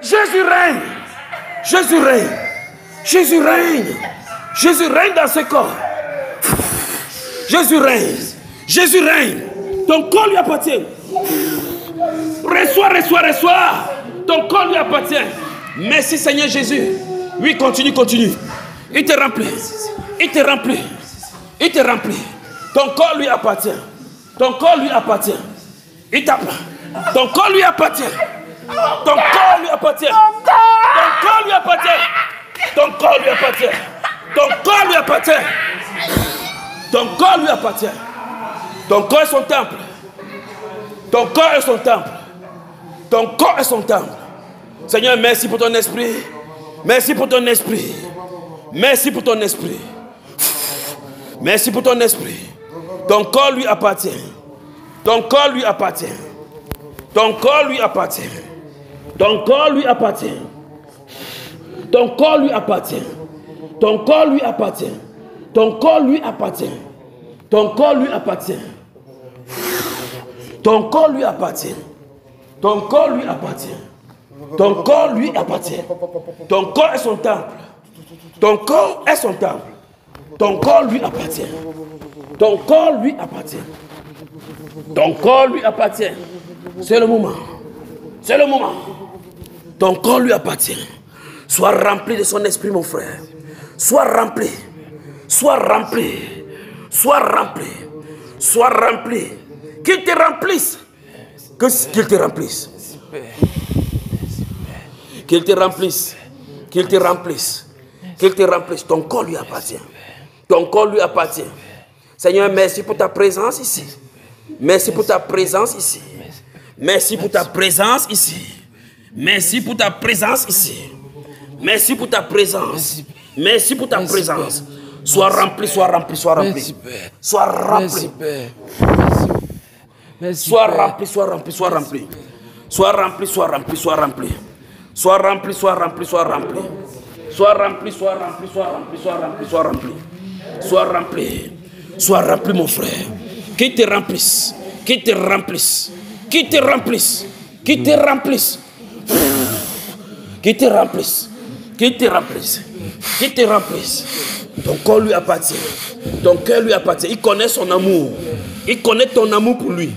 Jésus règne. Jésus règne. Jésus règne. Jésus règne dans ce corps. Jésus règne. Jésus règne. Ton corps lui appartient. Reçois, reçois, reçois. Ton corps lui appartient. Merci Seigneur Jésus. Oui, continue, continue. Il te remplit. Il te remplit. Il te remplit. Ton corps lui appartient. Ton corps lui appartient. Il t'appartient. Ton corps lui appartient. Ton corps lui appartient. Ton corps lui appartient. Ton corps lui appartient. Ton corps lui appartient. Ton corps lui appartient. Ton corps est son temple. Ton corps est son temple. Ton corps est son temple. Seigneur, merci pour ton esprit. Merci pour ton esprit. Merci pour ton esprit. Merci pour ton esprit. Ton corps lui appartient. Ton corps lui appartient. Ton corps lui appartient. Ton corps lui appartient. Ton corps lui appartient. Ton corps lui appartient. Ton corps lui appartient. Ton corps lui appartient. Ton corps lui appartient. Ton corps lui appartient. Ton corps lui appartient. Ton corps est son temple. Ton corps est son temple. Ton corps lui appartient. Ton corps lui appartient. Ton corps lui appartient. C'est le moment. C'est le moment. Ton corps lui appartient. Sois rempli de son esprit, mon frère. Sois rempli. Sois rempli. Sois rempli. Sois rempli. Qu'il te remplisse. Qu'il te remplisse. Qu'il te remplisse. Qu'il te remplisse. Qu'il te remplisse. Ton corps lui appartient. Ton corps lui appartient. Seigneur, merci pour ta présence ici. Merci pour ta présence ici. Merci pour ta présence ici. Merci pour ta présence ici. Merci pour ta présence. Merci pour ta présence. Sois rempli, sois rempli, sois rempli. Sois rempli. Sois rempli, sois rempli, sois rempli. Sois rempli, sois rempli, sois rempli. Sois rempli, sois rempli, sois rempli. Sois rempli, sois rempli, sois rempli, sois rempli, sois rempli. Sois rempli. Sois rempli, mon frère. Qu'il te remplisse. Qu'il te remplisse. Qu'il te remplisse. Qu'il te remplisse. Qu'il te remplisse. Qu'il te remplisse. Qu'il te remplisse. Ton corps lui appartient. Ton cœur lui appartient. Il connaît son amour. Il connaît ton amour pour lui.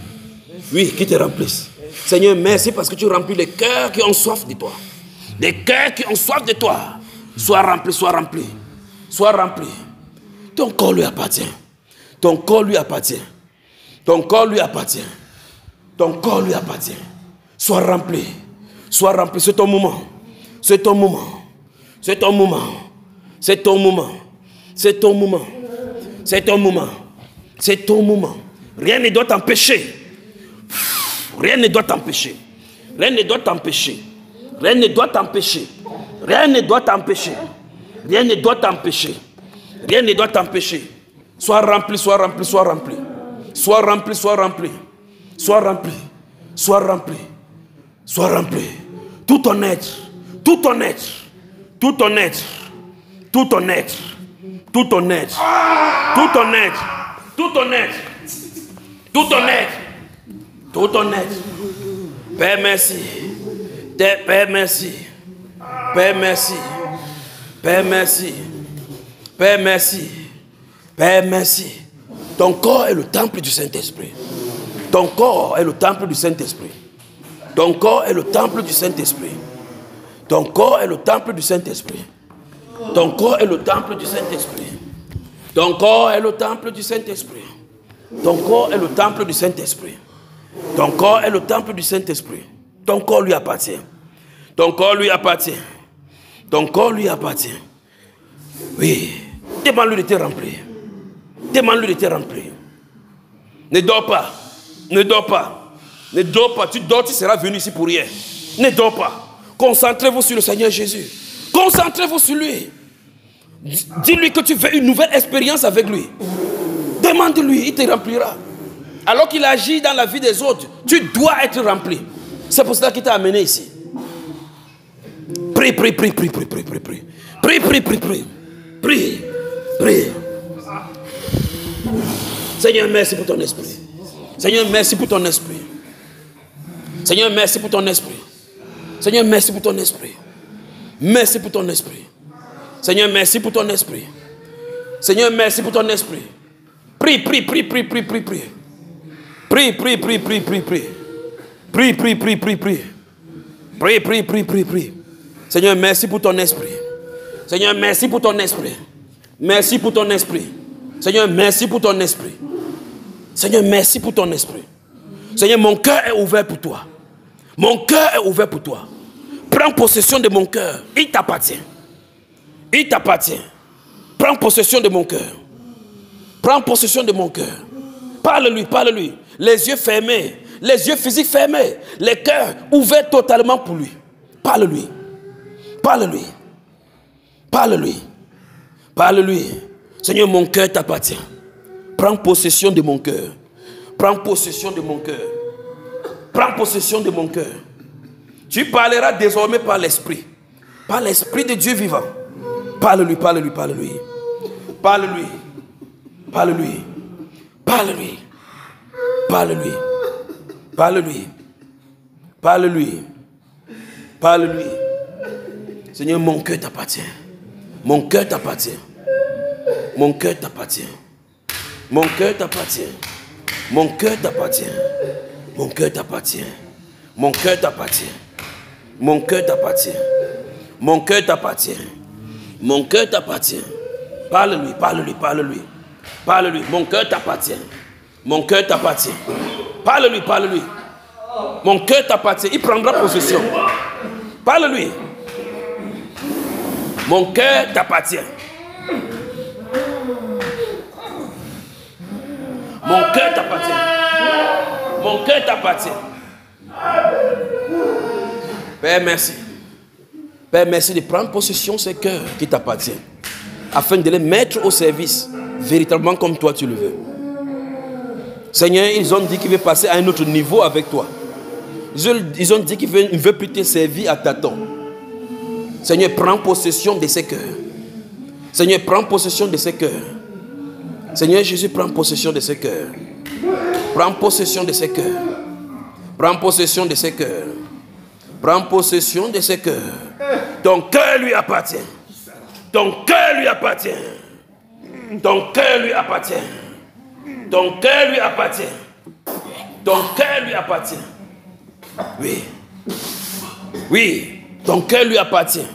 Oui, qu'il te remplisse. Seigneur, merci parce que tu remplis les cœurs qui ont soif de toi. Les cœurs qui ont soif de toi. Sois rempli, sois rempli. Sois rempli. Ton corps lui appartient. Ton corps lui appartient. Ton corps lui appartient. Ton corps lui appartient. Sois rempli. Sois rempli. C'est ton moment. C'est ton moment. C'est ton moment. C'est ton moment. C'est ton moment. C'est ton moment. C'est ton moment. Rien ne doit t'empêcher. Rien ne doit t'empêcher. Rien ne doit t'empêcher. Rien ne doit t'empêcher. Rien ne doit t'empêcher. Rien ne doit t'empêcher. Rien ne doit t'empêcher. Sois rempli, sois rempli, sois rempli. Sois rempli, sois rempli. Sois rempli. Sois rempli. Sois rempli. Tout ton être. Tout ton être. Tout ton être. Tout ton être. Tout ton être. Tout ton être. Tout ton être. Tout ton être. Tout ton être. Père, merci. Père, merci. Père, merci. Père, merci. Père, merci. Père, merci. Ton corps est le temple du Saint-Esprit. Ton corps est le temple du Saint-Esprit. Ton corps est le temple du Saint-Esprit. Ton corps est le temple du Saint-Esprit. Ton corps est le temple du Saint-Esprit. Ton corps est le temple du Saint-Esprit. Ton corps est le temple du Saint-Esprit. Ton corps est le temple du Saint-Esprit. Ton corps lui appartient. Ton corps lui appartient. Ton corps lui appartient. Oui. Demande-lui de te remplir. Demande-lui de te remplir. Ne dors pas. Ne dors pas. Ne dors pas. Tu dors, tu seras venu ici pour rien. Ne dors pas. Concentrez-vous sur le Seigneur Jésus. Concentrez-vous sur lui. Dis-lui que tu veux une nouvelle expérience avec lui. Demande-lui, il te remplira. Alors qu'il agit dans la vie des autres, tu dois être rempli. C'est pour cela qu'il t'a amené ici. Prie, prie, prie, prie, prie, prie, prie, prie. Prie, prie, prie, prie. Prie, prie. Seigneur, merci pour ton esprit. Seigneur, merci pour ton esprit. Seigneur, merci pour ton esprit. Seigneur, merci pour ton esprit. Merci pour ton esprit. Seigneur, merci pour ton esprit. Seigneur, merci pour ton esprit. Prie, prie, prie, prie, prie, prie, prie. Prie, prie, prie, prie, prie, prie. Prie, prie, prie, prie, prie. Prie, prie, prie, prie, prie. Seigneur, merci pour ton esprit. Seigneur, merci pour ton esprit. Merci pour ton esprit. Seigneur, merci pour ton esprit. Seigneur, merci pour ton esprit. Seigneur, mon cœur est ouvert pour toi. Mon cœur est ouvert pour toi. Prends possession de mon cœur. Il t'appartient. Il t'appartient. Prends possession de mon cœur. Prends possession de mon cœur. Parle-lui, parle-lui. Les yeux fermés. Les yeux physiques fermés. Les cœurs ouverts totalement pour lui. Parle-lui. Parle-lui. Parle-lui. Parle-lui. Seigneur, mon cœur t'appartient. Prends possession de mon cœur. Prends possession de mon cœur. Prends possession de mon cœur. Tu parleras désormais par l'Esprit. Par l'Esprit de Dieu vivant. Parle-lui, parle-lui, parle-lui. Parle-lui. Parle-lui. Parle-lui. Parle-lui. Parle-lui. Parle-lui. Parle-lui. Seigneur, mon cœur t'appartient. Mon cœur t'appartient. Mon cœur t'appartient. Mon cœur t'appartient. Mon cœur t'appartient. Mon cœur t'appartient. Mon cœur t'appartient. Mon cœur t'appartient. Mon cœur t'appartient. Mon cœur t'appartient. Parle-lui, parle-lui, parle-lui. Parle-lui. Mon cœur t'appartient. Mon cœur t'appartient. Parle-lui, parle-lui. Mon cœur t'appartient. Il prendra possession. Parle-lui. Mon cœur t'appartient. Mon cœur t'appartient. Mon cœur t'appartient. Père, merci. Père, merci de prendre possession de ces cœurs qui t'appartiennent, afin de les mettre au service, véritablement comme toi tu le veux. Seigneur, ils ont dit qu'ils veulent passer à un autre niveau avec toi. Ils ont dit qu'ils ne veulent plus te servir à tâtons. Seigneur, prends possession de ces cœurs. Seigneur, prends possession de ces cœurs. Seigneur Jésus, prends possession de ces cœurs. Prends possession de ces cœurs. Prends possession de ces cœurs. Prends possession de ces cœurs. Ton cœur lui appartient. Ton cœur lui appartient. Ton cœur lui appartient. Ton cœur lui appartient. Ton cœur lui appartient. Oui. Oui. Ton cœur lui appartient.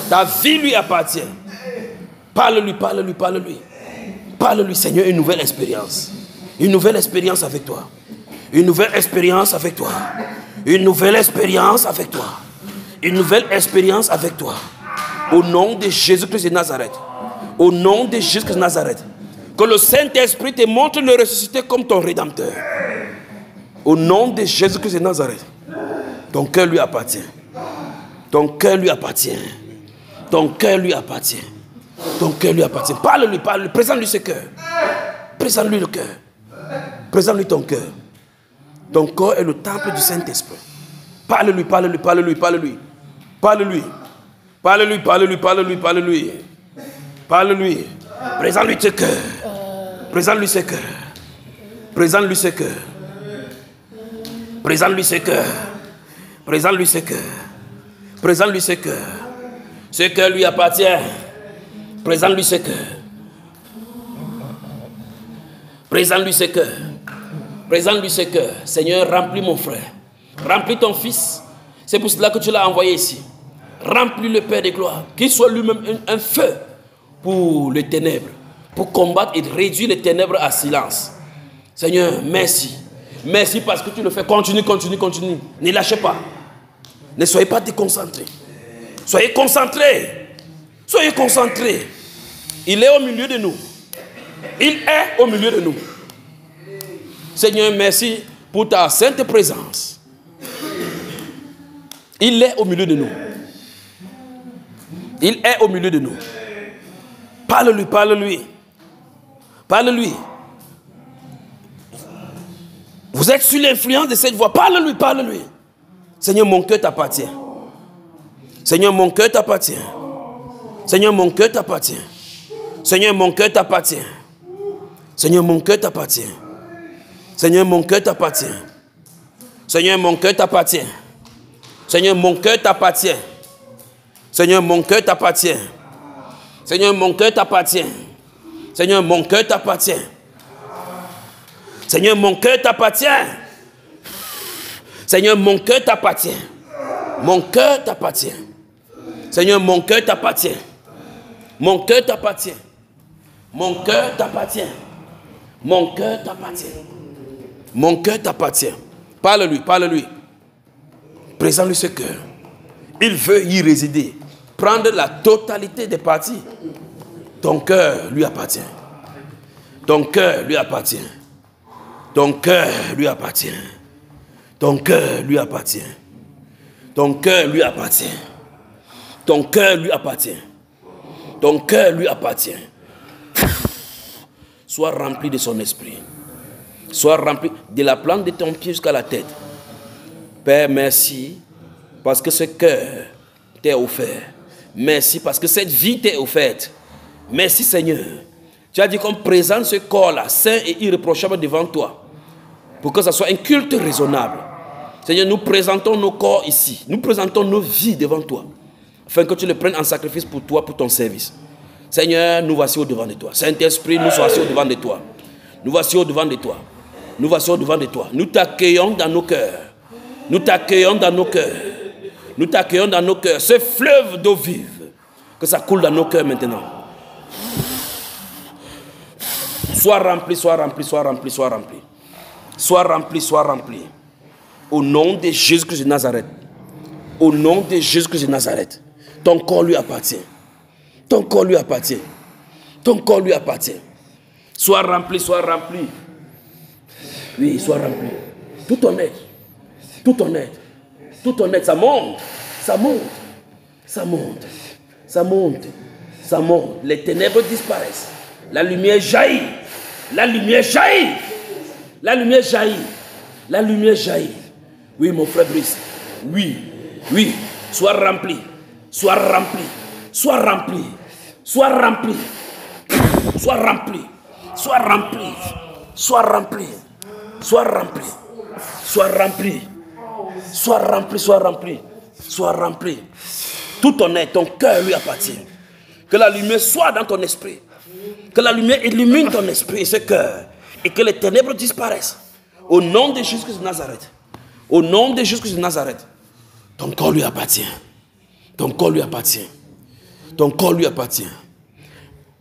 Ta vie lui appartient. Parle-lui, parle-lui, parle-lui. Parle-lui, Seigneur, une nouvelle expérience. Une nouvelle expérience avec toi. Une nouvelle expérience avec toi. Une nouvelle expérience avec toi. Une nouvelle expérience avec toi. Au nom de Jésus-Christ de Nazareth. Au nom de Jésus-Christ de Nazareth. Que le Saint-Esprit te montre le ressuscité comme ton Rédempteur. Au nom de Jésus-Christ de Nazareth. Ton cœur lui appartient. Ton cœur lui appartient. Ton cœur lui appartient. Ton cœur lui appartient. Parle-lui, parle-lui. Présente-lui ce cœur. Présente-lui le cœur. Présente-lui ton cœur. Ton corps est le temple du Saint-Esprit. Parle-lui, parle-lui, parle-lui, parle-lui. Parle-lui. Parle-lui, parle-lui, parle-lui, parle-lui. Parle-lui. Présente-lui ce cœur. Présente-lui ce cœur. Présente-lui ce cœur. Présente-lui ce cœur. Présente-lui ce cœur. Présente-lui ce cœur. Ce cœur lui appartient. Présente-lui ce cœur. Présente-lui ce cœur. Présente-lui ce cœur. Seigneur, remplis mon frère. Remplis ton fils. C'est pour cela que tu l'as envoyé ici. Remplis le Père des gloires. Qu'il soit lui-même un feu pour les ténèbres. Pour combattre et réduire les ténèbres à silence. Seigneur, merci. Merci parce que tu le fais. Continue, continue, continue. Ne lâchez pas. Ne soyez pas déconcentrés. Soyez concentrés. Soyez concentrés. Il est au milieu de nous. Il est au milieu de nous. Seigneur, merci pour ta sainte présence. Il est au milieu de nous. Il est au milieu de nous. Parle-lui, parle-lui. Parle-lui. Vous êtes sous l'influence de cette voix. Parle-lui, parle-lui. Seigneur, mon cœur t'appartient. Seigneur, mon cœur t'appartient. Seigneur, mon cœur t'appartient. Seigneur, mon cœur t'appartient. Seigneur, mon cœur t'appartient. Seigneur, mon cœur t'appartient. Seigneur, mon cœur t'appartient. Seigneur, mon cœur t'appartient. Seigneur, mon cœur t'appartient. Seigneur, mon cœur t'appartient. Seigneur, mon cœur t'appartient. Seigneur, mon cœur t'appartient. Seigneur, mon cœur t'appartient. Mon cœur t'appartient. Seigneur, mon cœur t'appartient. Mon cœur t'appartient. Mon cœur t'appartient. Mon cœur t'appartient. Mon cœur t'appartient. Parle-lui, parle-lui. Présente-lui ce cœur. Il veut y résider. Prendre la totalité des parties. Ton cœur lui appartient. Ton cœur lui appartient. Ton cœur lui appartient. Ton cœur lui appartient. Ton cœur lui appartient. Ton cœur lui appartient. Ton cœur lui appartient. Sois rempli de son esprit. Sois rempli de la plante de ton pied jusqu'à la tête. Père, merci parce que ce cœur t'est offert. Merci parce que cette vie t'est offerte. Merci Seigneur. Tu as dit qu'on présente ce corps-là, saint et irréprochable devant toi, pour que ce soit un culte raisonnable. Seigneur, nous présentons nos corps ici. Nous présentons nos vies devant toi, afin que tu le prennes en sacrifice pour toi, pour ton service. Seigneur, nous voici au-devant de toi. Saint-Esprit, nous voici au-devant de toi. Nous voici au-devant de toi. Nous voici au-devant de toi. Nous t'accueillons dans nos cœurs. Nous t'accueillons dans nos cœurs. Nous t'accueillons dans nos cœurs. Ce fleuve d'eau vive, que ça coule dans nos cœurs maintenant. Sois rempli, sois rempli, sois rempli, sois rempli. Sois rempli, sois rempli. Au nom de Jésus-Christ de Nazareth. Au nom de Jésus-Christ de Nazareth. Ton corps lui appartient. Ton corps lui appartient. Ton corps lui appartient. Sois rempli, sois rempli. Oui, sois rempli. Tout ton être. Tout ton être. Tout ton être. Ça monte. Ça monte. Ça monte. Ça monte. Ça monte. Les ténèbres disparaissent. La lumière jaillit. La lumière jaillit. La lumière jaillit. La lumière jaillit. Oui, mon frère Brice. Oui. Oui. Sois rempli. Sois rempli. Sois rempli. Sois rempli. Sois rempli. Sois rempli. Sois rempli. Sois rempli. Sois rempli. Sois rempli. Sois rempli. Sois rempli. Tout ton être, ton cœur lui appartient. Que la lumière soit dans ton esprit. Que la lumière illumine ton esprit et ce cœur. Et que les ténèbres disparaissent. Au nom de Jésus-Christ de Nazareth. Au nom de Jésus-Christ de Nazareth. Ton corps lui appartient. Ton corps lui appartient. Ton corps lui appartient.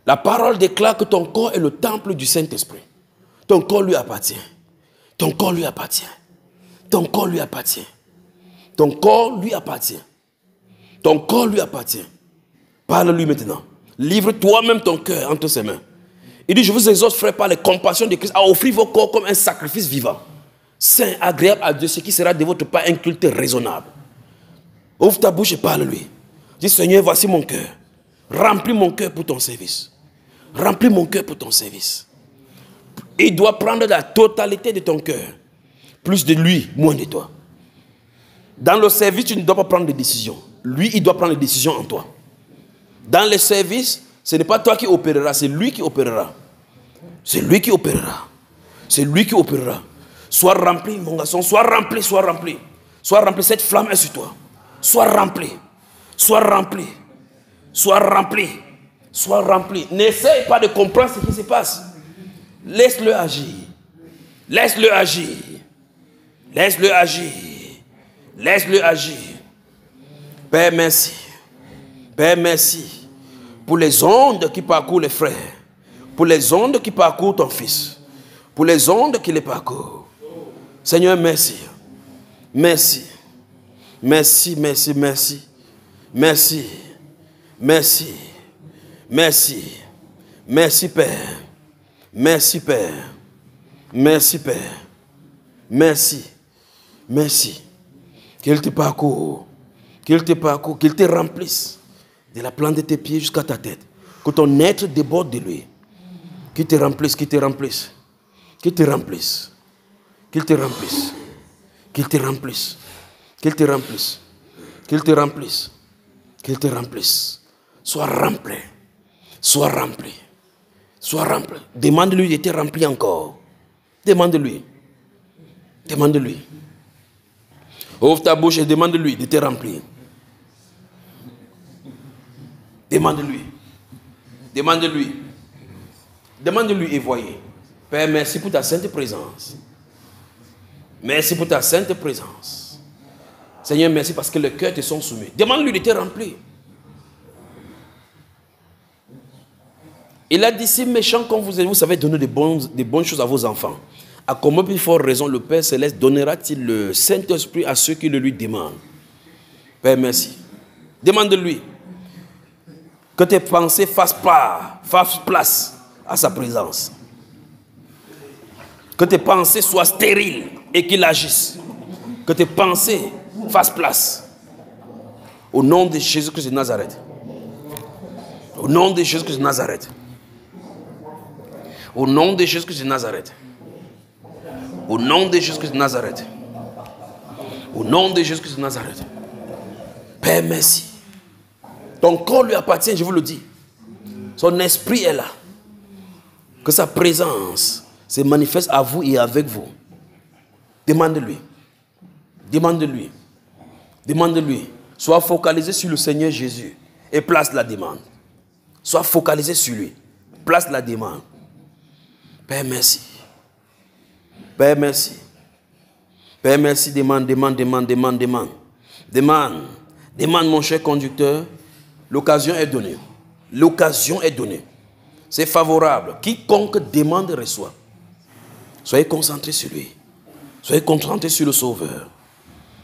La parole déclare que ton corps est le temple du Saint-Esprit. Ton corps lui appartient. Ton corps lui appartient. Ton corps lui appartient. Ton corps lui appartient. Ton corps lui appartient. Parle-lui maintenant. Livre toi-même ton cœur entre ses mains. Il dit, je vous exhorte, frère, par les compassions de Christ, à offrir vos corps comme un sacrifice vivant, saint, agréable à Dieu, ce qui sera de votre part un culte raisonnable. Ouvre ta bouche et parle-lui. Dis, Seigneur, voici mon cœur. Remplis mon cœur pour ton service. Remplis mon cœur pour ton service. Il doit prendre la totalité de ton cœur. Plus de lui, moins de toi. Dans le service, tu ne dois pas prendre de décisions. Lui, il doit prendre les décisions en toi. Dans le service, ce n'est pas toi qui opérera, c'est lui qui opérera. C'est lui qui opérera. C'est lui qui opérera. Sois rempli, mon garçon, sois rempli, sois rempli. Sois rempli, cette flamme est sur toi. Sois rempli. Sois rempli. Sois rempli. Sois rempli. N'essaye pas de comprendre ce qui se passe. Laisse-le agir. Laisse-le agir. Laisse-le agir. Laisse-le agir. Père, merci. Père, merci pour les ondes qui parcourent les frères, pour les ondes qui parcourent ton fils, pour les ondes qui les parcourent. Seigneur, merci. Merci. Merci, merci, merci. Merci. Merci. Merci. Merci, Père. Merci, Père. Merci, Père. Merci. Merci. Qu'il te parcourt. Qu'il te parcourt. Qu'il te remplisse. De la plante de tes pieds jusqu'à ta tête. Que ton être déborde de lui. Qu'il te remplisse, qu'il te remplisse. Qu'il te remplisse. Qu'il te remplisse. Qu'il te remplisse. Qu'il te remplisse. Qu'il te remplisse. Qu'il te remplisse. Sois rempli. Sois rempli. Sois rempli. Demande-lui de te remplir encore. Demande-lui. Demande-lui. Ouvre ta bouche et demande-lui de te remplir. Demande-lui. Demande-lui. Demande-lui et voyez. Père, merci pour ta sainte présence. Merci pour ta sainte présence. Seigneur, merci parce que le cœur te sont soumis. Demande-lui de te remplir. Il a dit, si méchant comme vous êtes, vous savez donner des bonnes choses à vos enfants. À combien plus forte raison le Père Céleste donnera-t-il le Saint-Esprit à ceux qui le lui demandent? Père, merci. Demande-lui que tes pensées fassent place à sa présence. Que tes pensées soient stériles et qu'il agisse. Que tes pensées fassent place. Au nom de Jésus-Christ de Nazareth. Au nom de Jésus-Christ de Nazareth. Au nom de Jésus-Christ de Nazareth. Au nom de Jésus-Christ de Nazareth. Au nom de Jésus-Christ de Nazareth. Père, merci. Ton corps lui appartient, je vous le dis. Son esprit est là. Que sa présence se manifeste à vous et avec vous. Demande-lui. Demande-lui. Demande-lui. Sois focalisé sur le Seigneur Jésus et place la demande. Sois focalisé sur lui. Place la demande. Père, merci. Père, merci. Père, merci. Demande, demande, demande, demande, demande. Demande. Demande, mon cher conducteur. L'occasion est donnée. L'occasion est donnée. C'est favorable. Quiconque demande reçoit. Soyez concentrés sur lui. Soyez concentrés sur le Sauveur.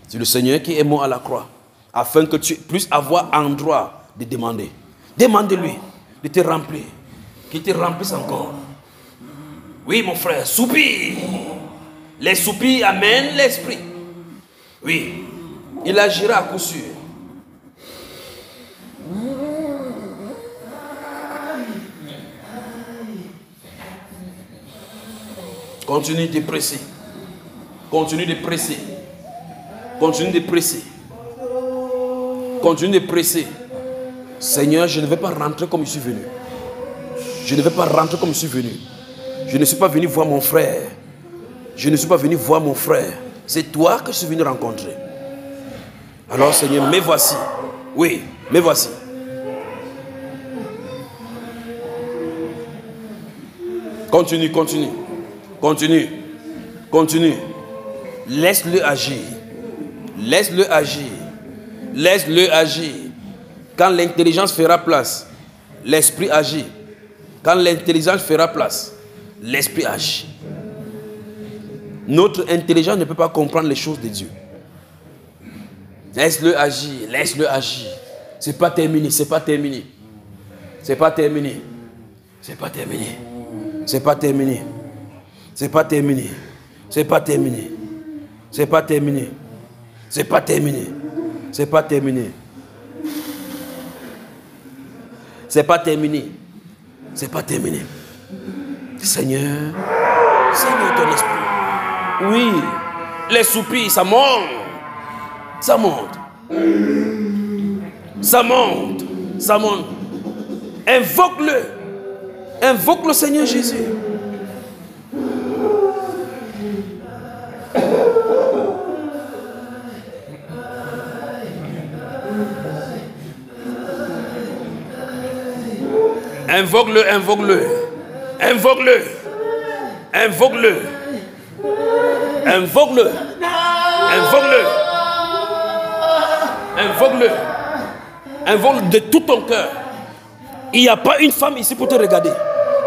C'est le Seigneur qui est mort à la croix. Afin que tu puisses avoir endroit de demander. Demande-lui de te remplir. Qu'il te remplisse encore. Oui, mon frère, soupire. Les soupirs amènent l'esprit. Oui, il agira à coup sûr. Continue de presser. Continue de presser. Continue de presser. Continue de presser. Seigneur, je ne vais pas rentrer comme je suis venu. Je ne vais pas rentrer comme je suis venu. Je ne suis pas venu voir mon frère. Je ne suis pas venu voir mon frère. C'est toi que je suis venu rencontrer. Alors Seigneur, me voici. Oui, me voici. Continue, continue. Continue. Continue. Laisse-le agir. Laisse-le agir. Laisse-le agir. Quand l'intelligence fera place, l'esprit agit. Quand l'intelligence fera place, l'esprit agit. Notre intelligence ne peut pas comprendre les choses de Dieu. Laisse-le agir. Laisse-le agir. Ce n'est pas terminé. Ce n'est pas terminé. Ce n'est pas terminé. C'est pas terminé. C'est pas terminé. C'est pas terminé. C'est pas terminé. C'est pas terminé. C'est pas terminé. C'est pas terminé. C'est pas terminé. C'est pas terminé. Seigneur, Seigneur, ton esprit. Oui, les soupirs, ça monte. Ça monte. Ça monte. Ça monte. Invoque-le. Invoque le Seigneur Jésus. Invoque-le, invoque-le. Invoque-le. Invoque-le. Invoque-le. Invoque-le. Invoque-le. Invoque-le de tout ton cœur. Il n'y a pas une femme ici pour te regarder.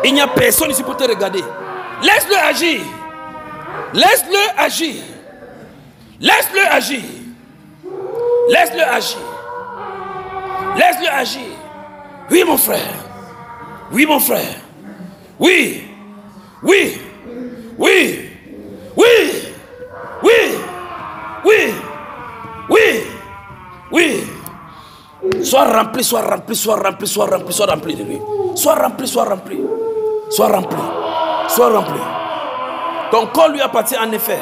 Il n'y a personne ici pour te regarder. Laisse-le agir. Laisse-le agir. Laisse-le agir. Laisse-le agir. Laisse-le agir. Oui, mon frère. Oui, mon frère. Oui. Oui. Oui. Oui. Oui. Oui. Oui. Oui. Sois rempli, sois rempli, sois rempli, sois rempli, sois rempli de lui. Sois rempli, sois rempli. Sois rempli. Sois rempli. Ton corps lui appartient en effet.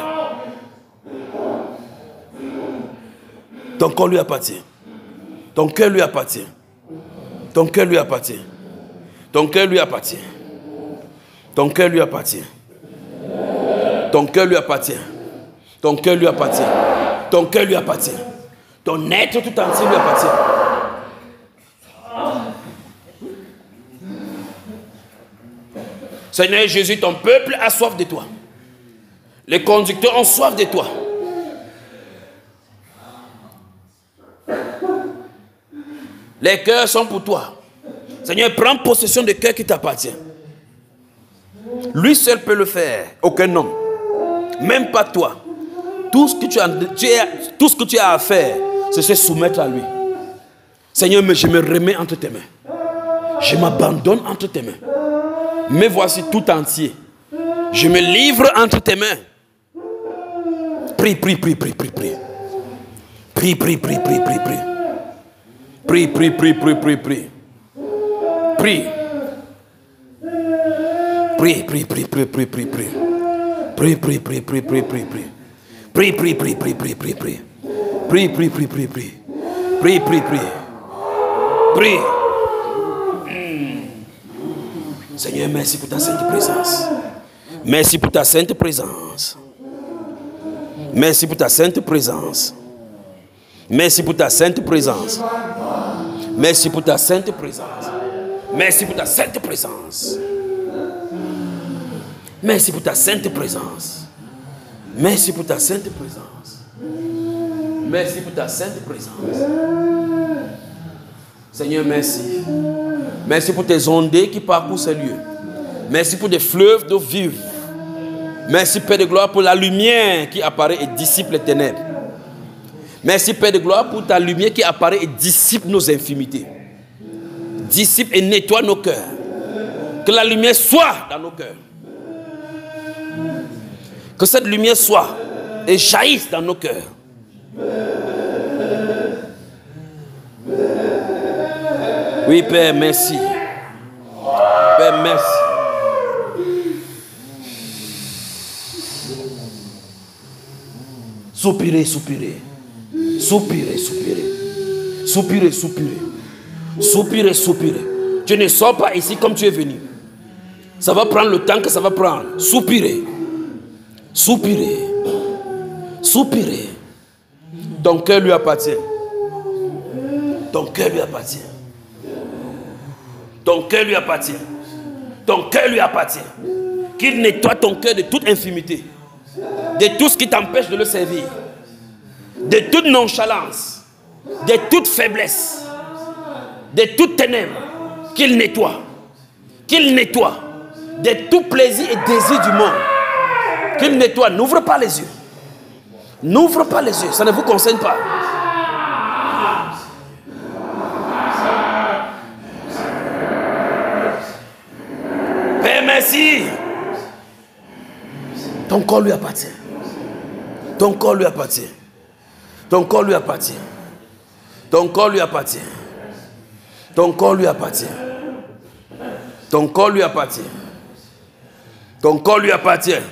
Ton corps lui appartient. Ton cœur lui appartient. Ton cœur lui appartient. Ton cœur lui appartient. Ton cœur lui appartient. Ton cœur lui appartient. Ton cœur lui appartient. Ton cœur lui appartient. Ton être tout entier lui appartient. Seigneur Jésus, ton peuple a soif de toi. Les conducteurs ont soif de toi. Les cœurs sont pour toi. Seigneur, prends possession des cœurs qui t'appartiennent. Lui seul peut le faire, aucun homme. Même pas toi. Tout ce que tu as à faire, c'est se soumettre à lui. Seigneur, je me remets entre tes mains. Je m'abandonne entre tes mains. Me voici tout entier. Je me livre entre tes mains. Prie, prie, prie, prie, prie, prie. Prie, prie, prie, prie, prie, prie. Prie, prie, prie, prie, prie, prie. Prie. Prie, prie, prie, prie, prie, prie, prie. Prie, prie, prie, prie, prie, prie, prie. Prie, prie, prie, prie, prie, prie, prie. Prie, prie, prie, prie, prie. Prie, prie, prie. Prie. Seigneur, merci pour ta sainte présence. Merci pour ta sainte présence. Merci pour ta sainte présence. Merci pour ta sainte présence. Merci pour ta sainte présence. Merci pour ta sainte présence. Merci pour ta sainte présence. Merci pour ta sainte présence. Merci pour ta sainte présence. Seigneur, merci. Merci pour tes ondées qui parcourent ces lieux. Merci pour des fleuves d'eau vive. Merci, Père de gloire, pour la lumière qui apparaît et dissipe les ténèbres. Merci, Père de gloire, pour ta lumière qui apparaît et dissipe nos infimités. Dissipe et nettoie nos cœurs. Que la lumière soit dans nos cœurs. Que cette lumière soit et jaillisse dans nos cœurs. Oui, Père, merci. Père, merci. Soupirez, soupirez. Soupirez, soupirez. Soupirez, soupirez. Soupirez, soupirez. Tu ne sors pas ici comme tu es venu. Ça va prendre le temps que ça va prendre. Soupirez. Soupirez. Soupirez. Ton cœur lui appartient. Ton cœur lui appartient. Ton cœur lui appartient. Ton cœur lui appartient. Qu'il nettoie ton cœur de toute infimité. De tout ce qui t'empêche de le servir. De toute nonchalance. De toute faiblesse. De toute ténèbres. Qu'il nettoie. Qu'il nettoie. De tout plaisir et désir du monde. Qu'il nettoie. N'ouvre pas les yeux. N'ouvre pas les yeux. Ça ne vous concerne pas. merci. Ton corps lui appartient. Ton corps lui appartient. Ton corps lui appartient. Ton corps lui appartient. Ton corps lui appartient. Ton corps lui appartient. Ton corps lui appartient.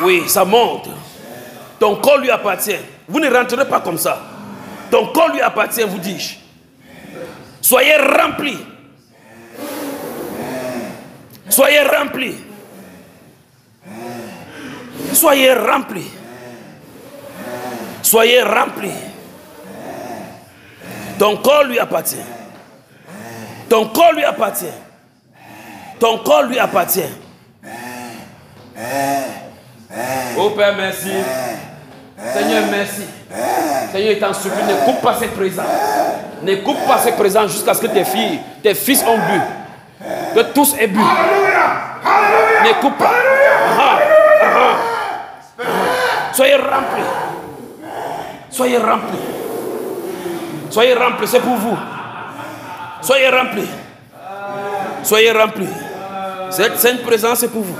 Oui, ça monte. Ton corps lui appartient. Vous ne rentrez pas comme ça. Ton corps lui appartient, vous dis-je. Soyez remplis. Soyez remplis. Soyez remplis. Soyez remplis. Ton corps lui appartient. Ton corps lui appartient. Ton corps lui appartient. Oh Père, merci. Seigneur, merci. Seigneur, il t'en supplie, ne coupe pas cette présence. Ne coupe pas cette présence jusqu'à ce que tes filles, tes fils ont bu. Que tous aient bu. Ne coupe pas. Soyez remplis. Soyez remplis. Soyez remplis, c'est pour vous. Soyez remplis. Soyez remplis. Cette sainte présence, c'est pour vous.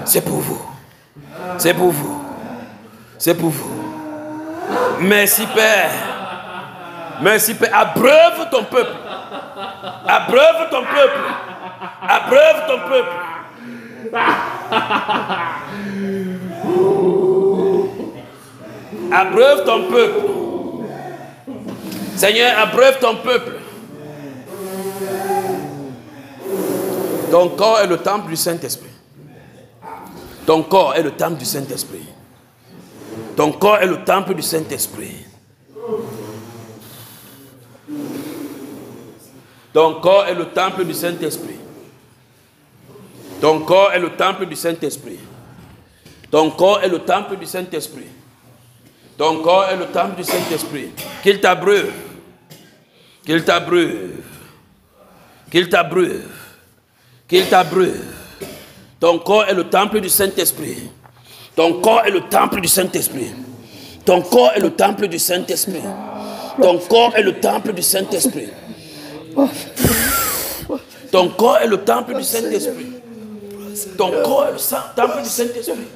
C'est pour vous. C'est pour vous. C'est pour vous. Merci Père. Merci Père. Abreuve ton peuple. Abreuve ton peuple. Abreuve ton peuple. Abreuve ton peuple. Seigneur, abreuve ton peuple. Ton corps est le temple du Saint-Esprit. Ton corps est le temple du Saint-Esprit. Ton corps est le temple du Saint-Esprit. Ton corps est le temple du Saint-Esprit. Ton corps est le temple du Saint-Esprit. Ton corps est le temple du Saint-Esprit. Ton corps est le temple du Saint-Esprit. Qu'il t'abreuve. Qu'il t'abreuve. Qu'il t'abreuve. Qu'il t'abreuve. Ton corps est le temple du Saint-Esprit. Ton corps est le temple du Saint-Esprit. Ton corps est le temple du Saint-Esprit. Ton corps est le temple du Saint-Esprit. Ton corps est le temple du Saint-Esprit. Ton corps est le temple du Saint-Esprit.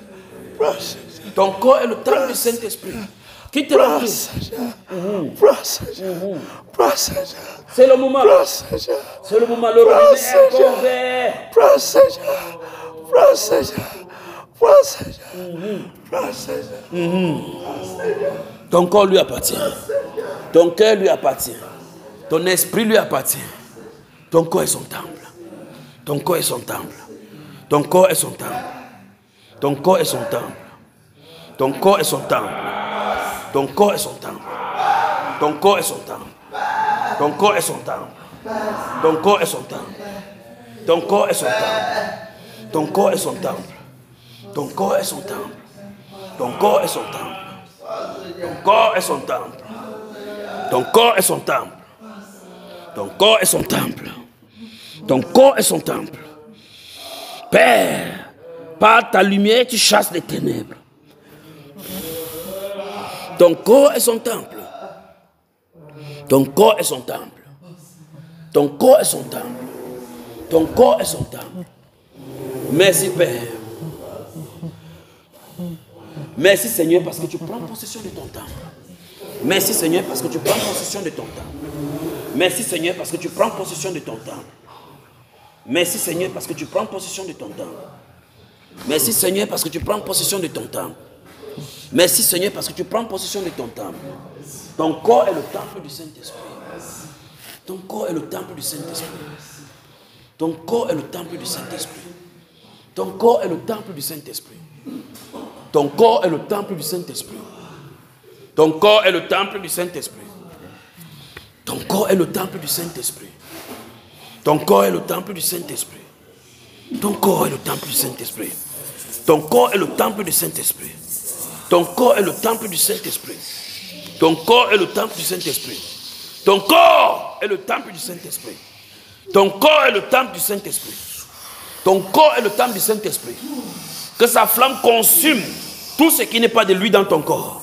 Ton corps est le temple du Saint-Esprit. Qui te remplit? C'est le moment. C'est le moment. Le robinet est ouvert. Ton corps lui appartient. Ton cœur lui appartient. Ton esprit lui appartient. Ton corps est son temple. Ton corps est son temple. Ton corps est son temple. Ton corps est son temple. Ton corps est son temple. Ton corps est son temple. Ton corps est son temple. Ton corps est son temple. Ton corps est son temple. Ton corps est son temple. Ton corps est son temple. Ton corps est son temple. Ton corps est son temple. Ton corps est son temple. Ton corps est son temple. Ton corps est son temple. Ton corps est son temple. Père, par ta lumière, tu chasses les ténèbres. Ton corps est son temple. Ton corps est son temple. Ton corps est son temple. Ton corps est son temple. Merci Père. Merci Seigneur parce que tu prends possession de ton temple. Merci Seigneur parce que tu prends possession de ton temple. Merci Seigneur parce que tu prends possession de ton temple. Merci Seigneur parce que tu prends possession de ton temple. Merci Seigneur parce que tu prends possession de ton temple. Merci Seigneur parce que tu prends possession de ton temple. Ton corps est le temple du Saint-Esprit. Ton corps est le temple du Saint-Esprit. Ton corps est le temple du Saint-Esprit. Ton corps est le temple du Saint-Esprit. Ton corps est le temple du Saint-Esprit. Ton corps est le temple du Saint-Esprit. Ton corps est le temple du Saint-Esprit. Ton corps est le temple du Saint-Esprit. Ton corps est le temple du Saint-Esprit. Ton corps est le temple du Saint-Esprit. Ton corps est le temple du Saint-Esprit. Ton corps est le temple du Saint-Esprit. Ton corps est le temple du Saint-Esprit. Ton corps est le temple du Saint-Esprit. Ton corps est le temple du Saint-Esprit. Que sa flamme consume tout ce qui n'est pas de lui dans ton corps.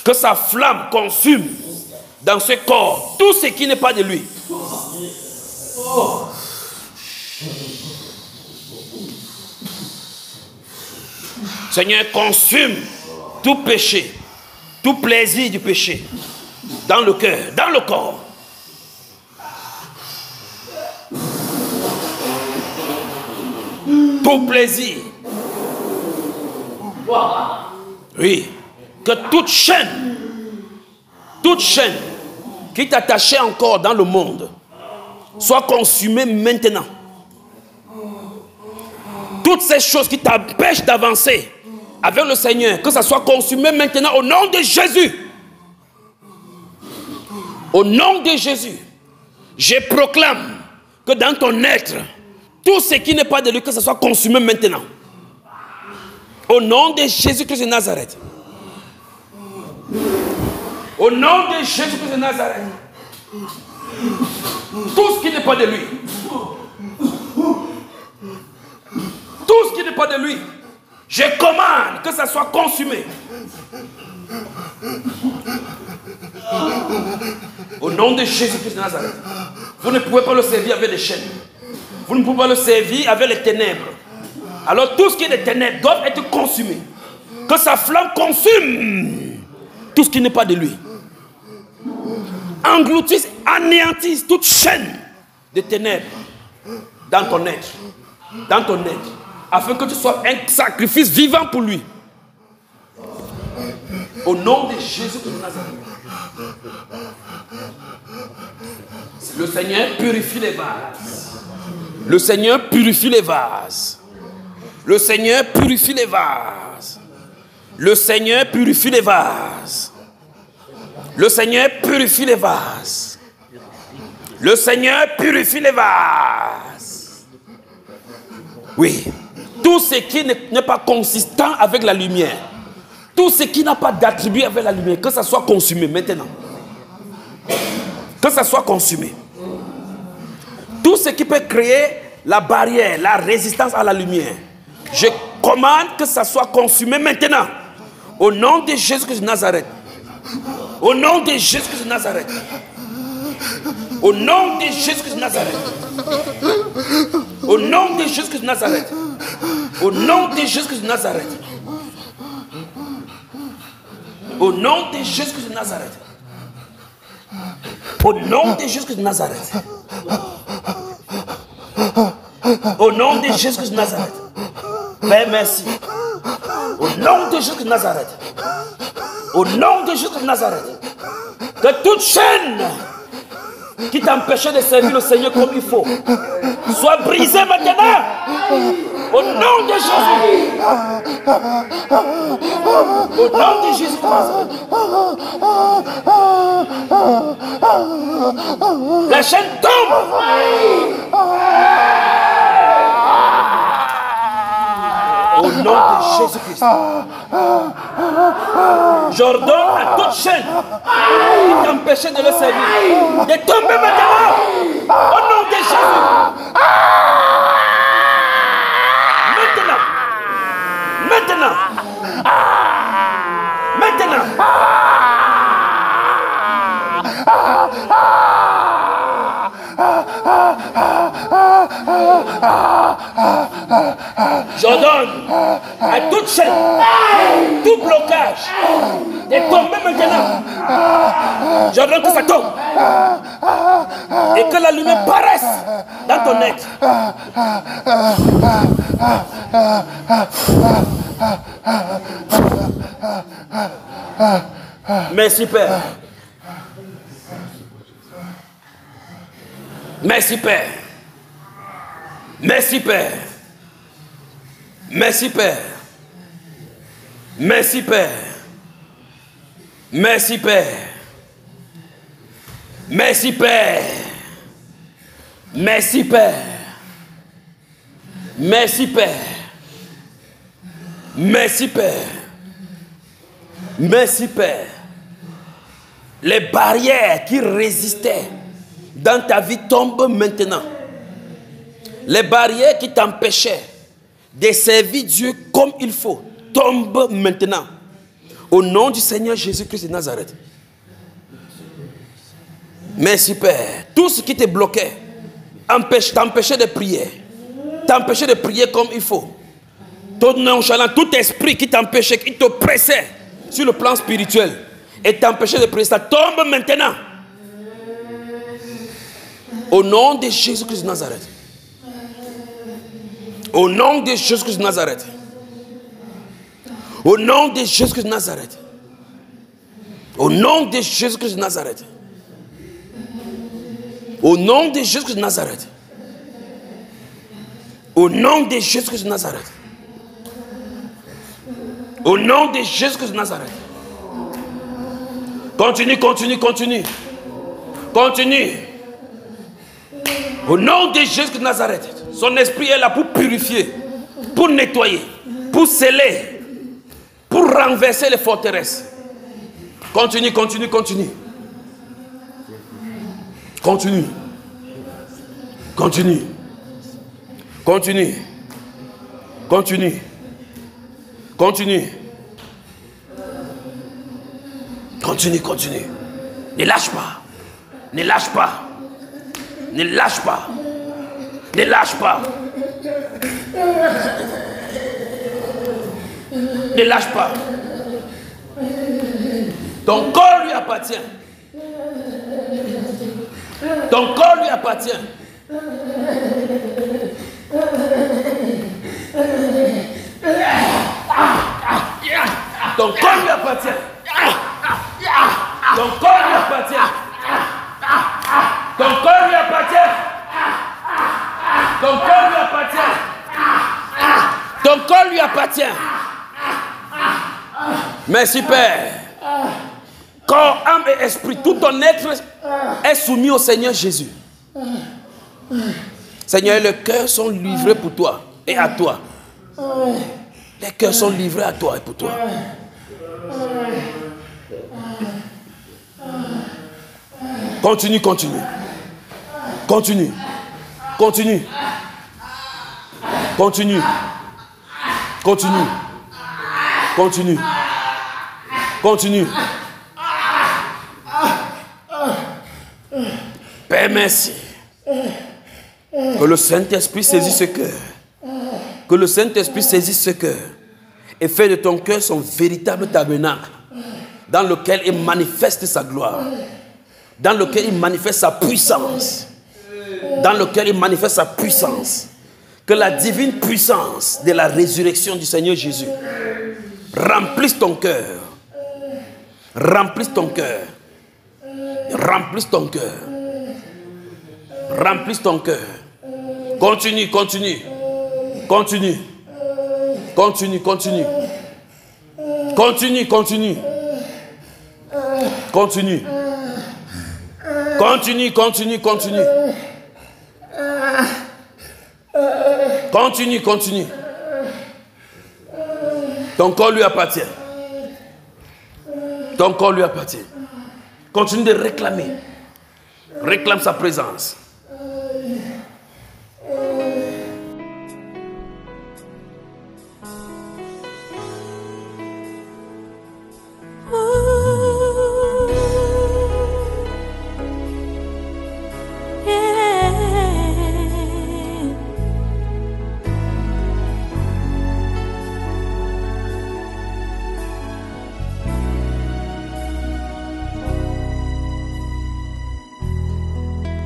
Que sa flamme consume dans ce corps tout ce qui n'est pas de lui. Seigneur, consume tout péché, tout plaisir du péché dans le cœur, dans le corps. Tout plaisir. Oui. Que toute chaîne qui t'attachait encore dans le monde soit consumée maintenant. Toutes ces choses qui t'empêchent d'avancer avec le Seigneur, que ça soit consumé maintenant au nom de Jésus. Au nom de Jésus, je proclame que dans ton être, tout ce qui n'est pas de lui, que ça soit consumé maintenant. Au nom de Jésus-Christ de Nazareth. Au nom de Jésus-Christ de Nazareth. Tout ce qui n'est pas de lui. Tout ce qui n'est pas de lui. Je commande que ça soit consumé. Au nom de Jésus-Christ de Nazareth. Vous ne pouvez pas le servir avec des chaînes. Vous ne pouvez pas le servir avec les ténèbres. Alors tout ce qui est des ténèbres doit être consumé. Que sa flamme consume tout ce qui n'est pas de lui. Engloutisse, anéantisse toute chaîne de ténèbres dans ton être. Dans ton être. Afin que tu sois un sacrifice vivant pour lui. Au nom de Jésus de Nazareth. Le Seigneur purifie les vases. Le Seigneur purifie les vases. Le Seigneur purifie les vases. Le Seigneur purifie les vases. Le Seigneur purifie les vases. Le Seigneur purifie les vases. Oui. Tout ce qui n'est pas consistant avec la lumière. Tout ce qui n'a pas d'attribut avec la lumière. Que ça soit consumé maintenant. Que ça soit consumé. Tout ce qui peut créer la barrière, la résistance à la lumière. Je commande que ça soit consumé maintenant. Au nom de Jésus-Christ de Nazareth. Au nom de Jésus-Christ de Nazareth. Au nom de Jésus-Christ de Nazareth. Au nom de Jésus-Christ de Nazareth. Au nom de Jésus-Christ de Nazareth. Au nom de Jésus-Christ de Nazareth. Au nom de Jésus-Christ de Nazareth. Au nom de Jésus-Christ de Nazareth. Père, merci. Au nom de Jésus-Christ de Nazareth. Au nom de Jésus-Christ de Nazareth. Que toute chaîne qui t'empêchait de servir le Seigneur comme il faut soit brisée maintenant. Au nom de Jésus. Au nom de Jésus de Nazareth. La chaîne tombe. Au nom de Jésus-Christ. J'ordonne à toute chaîne qui t'empêchait de le servir de tomber maintenant. Au nom de Jésus. Maintenant. Maintenant. J'ordonne à toute chaîne, tout blocage, de tomber maintenant. J'ordonne que ça tombe. Et que la lumière paraisse dans ton être. Merci Père. Merci Père. Merci Père. Merci Père. Merci Père. Merci Père. Merci Père. Merci Père. Merci Père. Merci Père. Merci Père. Les barrières qui résistaient dans ta vie tombent maintenant. Les barrières qui t'empêchaient de servir Dieu comme il faut tombent maintenant. Au nom du Seigneur Jésus-Christ de Nazareth. Merci Père. Tout ce qui te bloquait, t'empêchait de prier. T'empêchait de prier comme il faut. Tout nonchalant, tout esprit qui t'empêchait, qui te pressait sur le plan spirituel et t'empêchait de prier, ça tombe maintenant. Au nom de Jésus-Christ de Nazareth. Au nom de Jésus-Christ de Nazareth. Au nom de Jésus-Christ de Nazareth. Au nom de Jésus-Christ de Nazareth. Au nom de Jésus-Christ de Nazareth. Au nom de Jésus-Christ de Nazareth. Au nom de Jésus-Christ de Nazareth. Continue, continue, continue. Continue. Au nom de Jésus de Nazareth. Son esprit est là pour purifier, pour nettoyer, pour sceller, pour renverser les forteresses. Continue, continue, continue. Continue. Continue. Continue. Continue. Continue. Continue, continue. Ne lâche pas. Ne lâche pas. Ne lâche pas. Ne lâche pas. Ne lâche pas. Ton corps lui appartient. Ton corps lui appartient. Ton corps lui appartient. Ton corps lui appartient. Ton corps lui appartient. Ton corps lui appartient. Ton corps lui appartient. Merci Père. Corps, âme et esprit, tout ton être est soumis au Seigneur Jésus. Seigneur, les cœurs sont livrés pour toi et à toi. Les cœurs sont livrés à toi et pour toi. Continue, continue. Continue. Continue. Continue. Continue. Continue. Continue. Père, merci. Que le Saint-Esprit saisisse ce cœur. Que le Saint-Esprit saisisse ce cœur. Et fait de ton cœur son véritable tabernacle. Dans lequel il manifeste sa gloire. Dans lequel il manifeste sa puissance. Dans lequel il manifeste sa puissance. Que la divine puissance de la résurrection du Seigneur Jésus remplisse ton cœur. Remplisse ton cœur. Remplisse ton cœur. Remplisse ton cœur. Continue, continue. Continue. Continue, continue. Continue, continue. Continue. Continue, continue, continue. Continue, continue. Ton corps lui appartient. Ton corps lui appartient. Continue de réclamer. Réclame sa présence.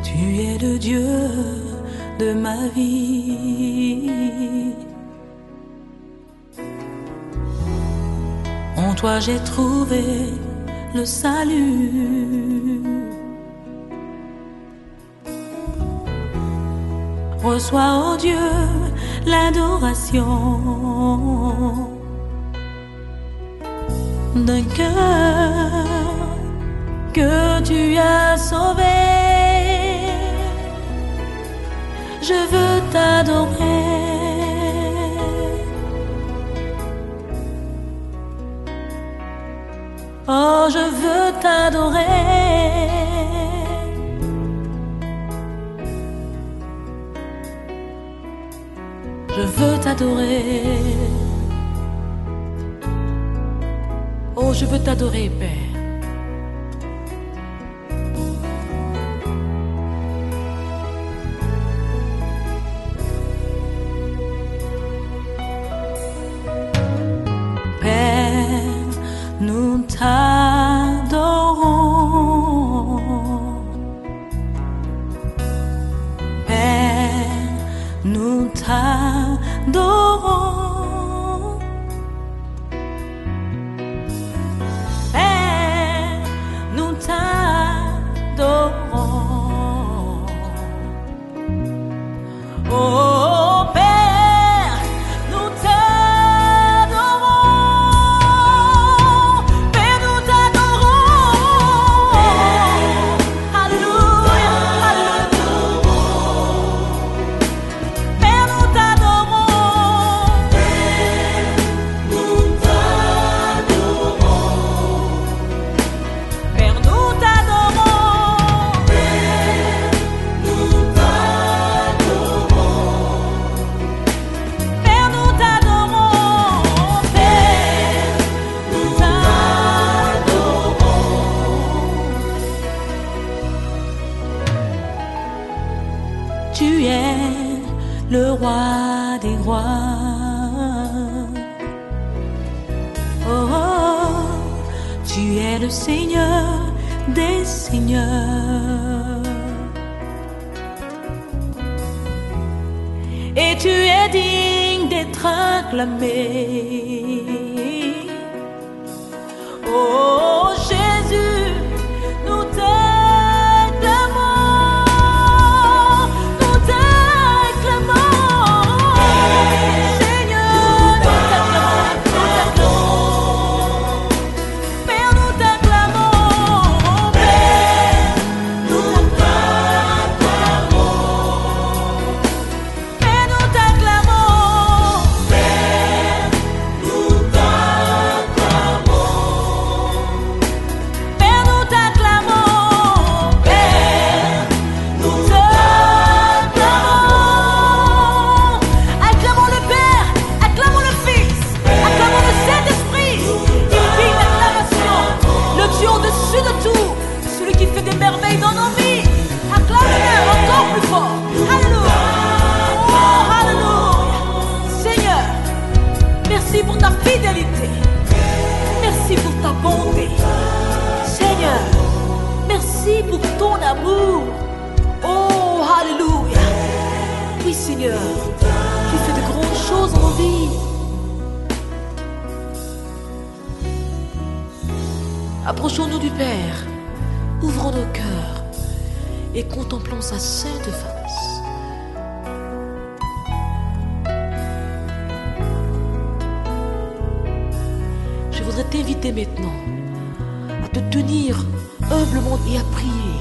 Tu es le Dieu de ma vie. En toi j'ai trouvé le salut. Reçois, oh Dieu, l'adoration d'un cœur que tu as sauvé. Je veux t'adorer. Oh, je veux t'adorer. Je veux t'adorer. Oh, je veux t'adorer, Père. Père, nous t'adorons. Père, nous t'adorons. Père, nous t'adorons. Oh, Père, nous t'adorons. Père, nous t'adorons. Alléluia, alléluia. Père, nous t'adorons. Nous t'adorons. Père, nous t'adorons. Nous t'adorons. Père, nous t'adorons. Père, nous t'adorons. Tu es le roi des rois. Oh, oh, tu es le Seigneur des seigneurs. Et tu es digne d'être acclamé. Oh Jésus, nous t'acclamons, nous t'acclamons. Seigneur, nous t'acclamons. Père, nous t'acclamons. Père, nous t'acclamons. Père, nous t'acclamons. Père, nous t'acclamons. Père, nous t'acclamons. Père, nous t'acclamons. Acclamons le Père, acclamons le Fils, acclamons le Saint-Esprit. Il vit une acclamation. Le Dieu au-dessus de tout, celui qui fait des merveilles dans nos vies. Acclame-le encore plus fort. Alléluia. Oh, alléluia. Seigneur, merci pour ta fidélité. Merci pour ta bonté. Seigneur, merci pour ton amour. Oh, alléluia. Oui, Seigneur, tu fais de grandes choses en nos vies. Approchons-nous du Père, ouvrons nos cœurs et contemplons sa sainte face. Je voudrais t'inviter maintenant à te tenir humblement et à prier.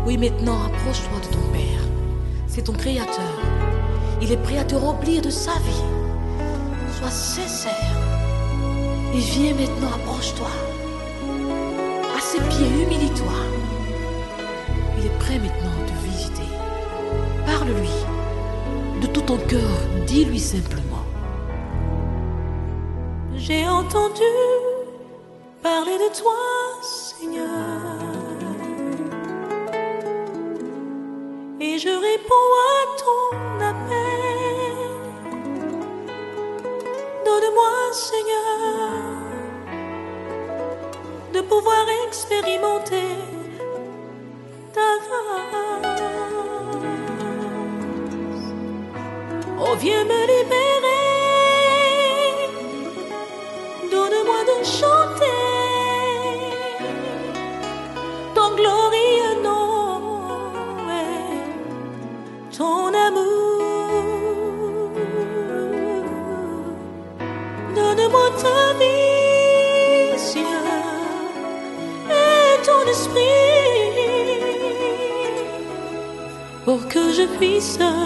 Oui, maintenant, approche-toi de ton Père. C'est ton Créateur. Il est prêt à te remplir de sa vie. Sois sincère. Et viens maintenant, approche-toi. À ses pieds, humilie-toi. Il est prêt maintenant à te visiter. Parle-lui. De tout ton cœur, dis-lui simplement. J'ai entendu parler de toi, Seigneur. Et je réponds à ton appel. Donne-moi, Seigneur, de pouvoir expérimenter ta grâce. Oh, viens me libérer. Donne-moi de chanter ton glorieux nom. Ton amour, donne-moi ta vie, Seigneur, et ton esprit, pour que je puisse t'adorer.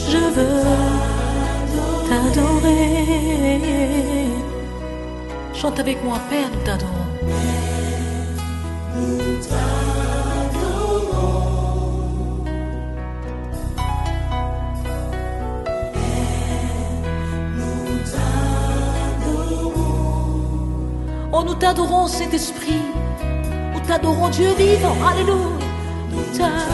Je veux t'adorer. Chante avec moi, Père, nous t'adorons. Nous t'adorons. Nous t'adorons. Oh, nous t'adorons, Saint-Esprit. Nous t'adorons, Dieu vivant. Alléluia. Nous t'adorons.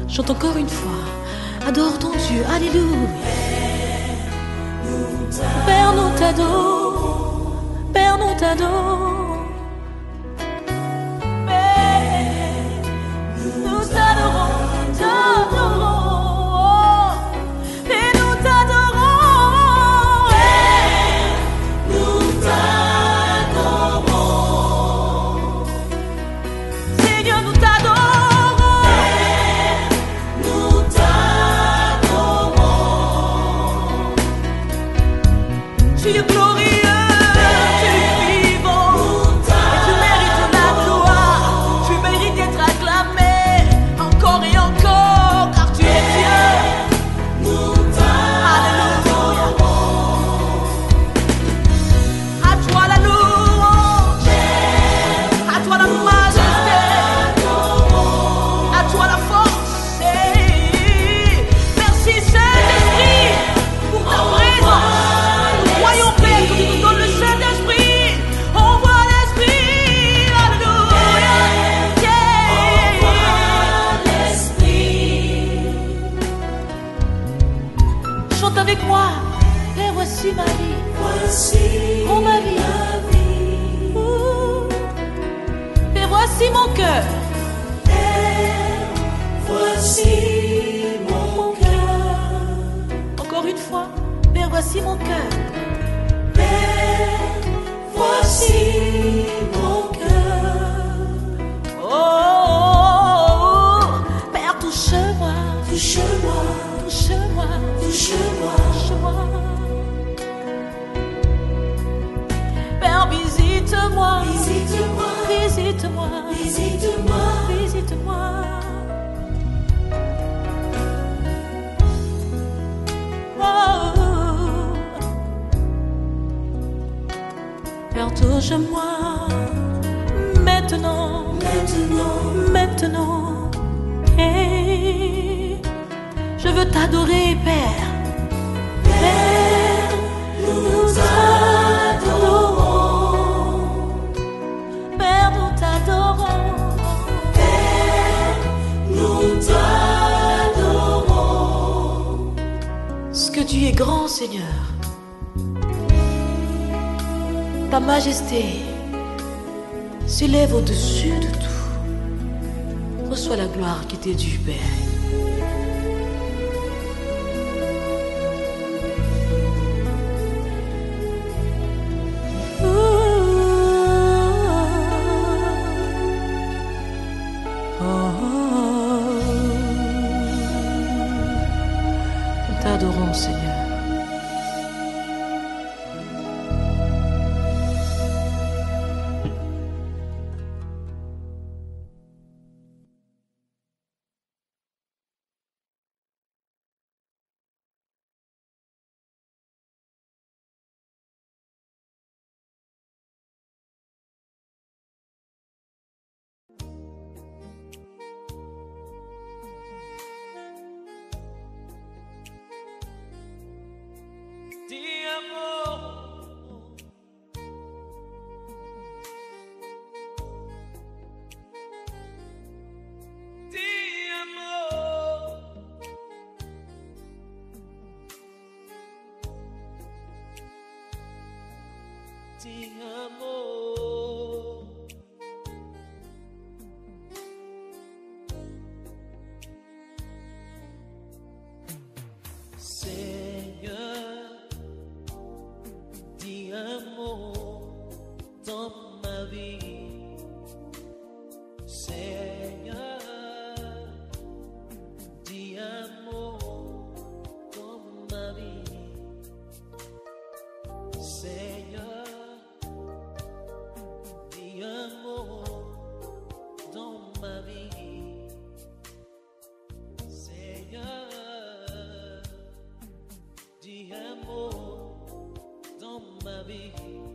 Chante encore une fois. Adore ton Dieu. Alléluia. Père, nous t'adorons. Père, nous t'adorons. Père, nous t'adorons. T'adorons. Père, nous t'adorons. Père, nous t'adorons. Seigneur, nous t'adorons. Père, nous t'adorons. Tu es glorieux, tu es vivant, et tu mérites la gloire, tu mérites d'être acclamé encore et encore, car tu es Dieu. Nous t'adorons. À toi la louange, à toi la majesté, à toi la force. Merci Saint-Esprit pour ta présence. Nous croyons, Père, que tu nous donnes le Saint-Esprit. Envoie l'Esprit. Alléluia. Chante avec moi. Père, voici ma vie. Voici Oh, ma vie. Ouh. Père, voici mon cœur. Père, voici mon cœur. Encore une fois. Père, voici mon cœur. Père, voici mon cœur. Oh, oh, oh. Père, touche-moi. Touche-moi, Touche-moi. touche-moi. Touche-moi. Père, visite-moi. Visite-moi, Visite-moi. visite-moi. Visite-moi. Oh. Père, touche-moi. Maintenant. Maintenant, Maintenant. Hey. Je veux t'adorer, Père. Père, nous t'adorons. Père, nous t'adorons. Père, nous t'adorons. Ce que tu es grand, Seigneur. Ta majesté s'élève au-dessus de tout. Reçois la gloire qui t'est due, Père. Nous t'adorons, Seigneur. Ti amo. Ti amo. Ti amo. Seigneur, dis un mot dans ma vie. Seigneur, dis un mot dans ma vie. Seigneur, dis un mot dans ma vie. Seigneur, dis un mot vie.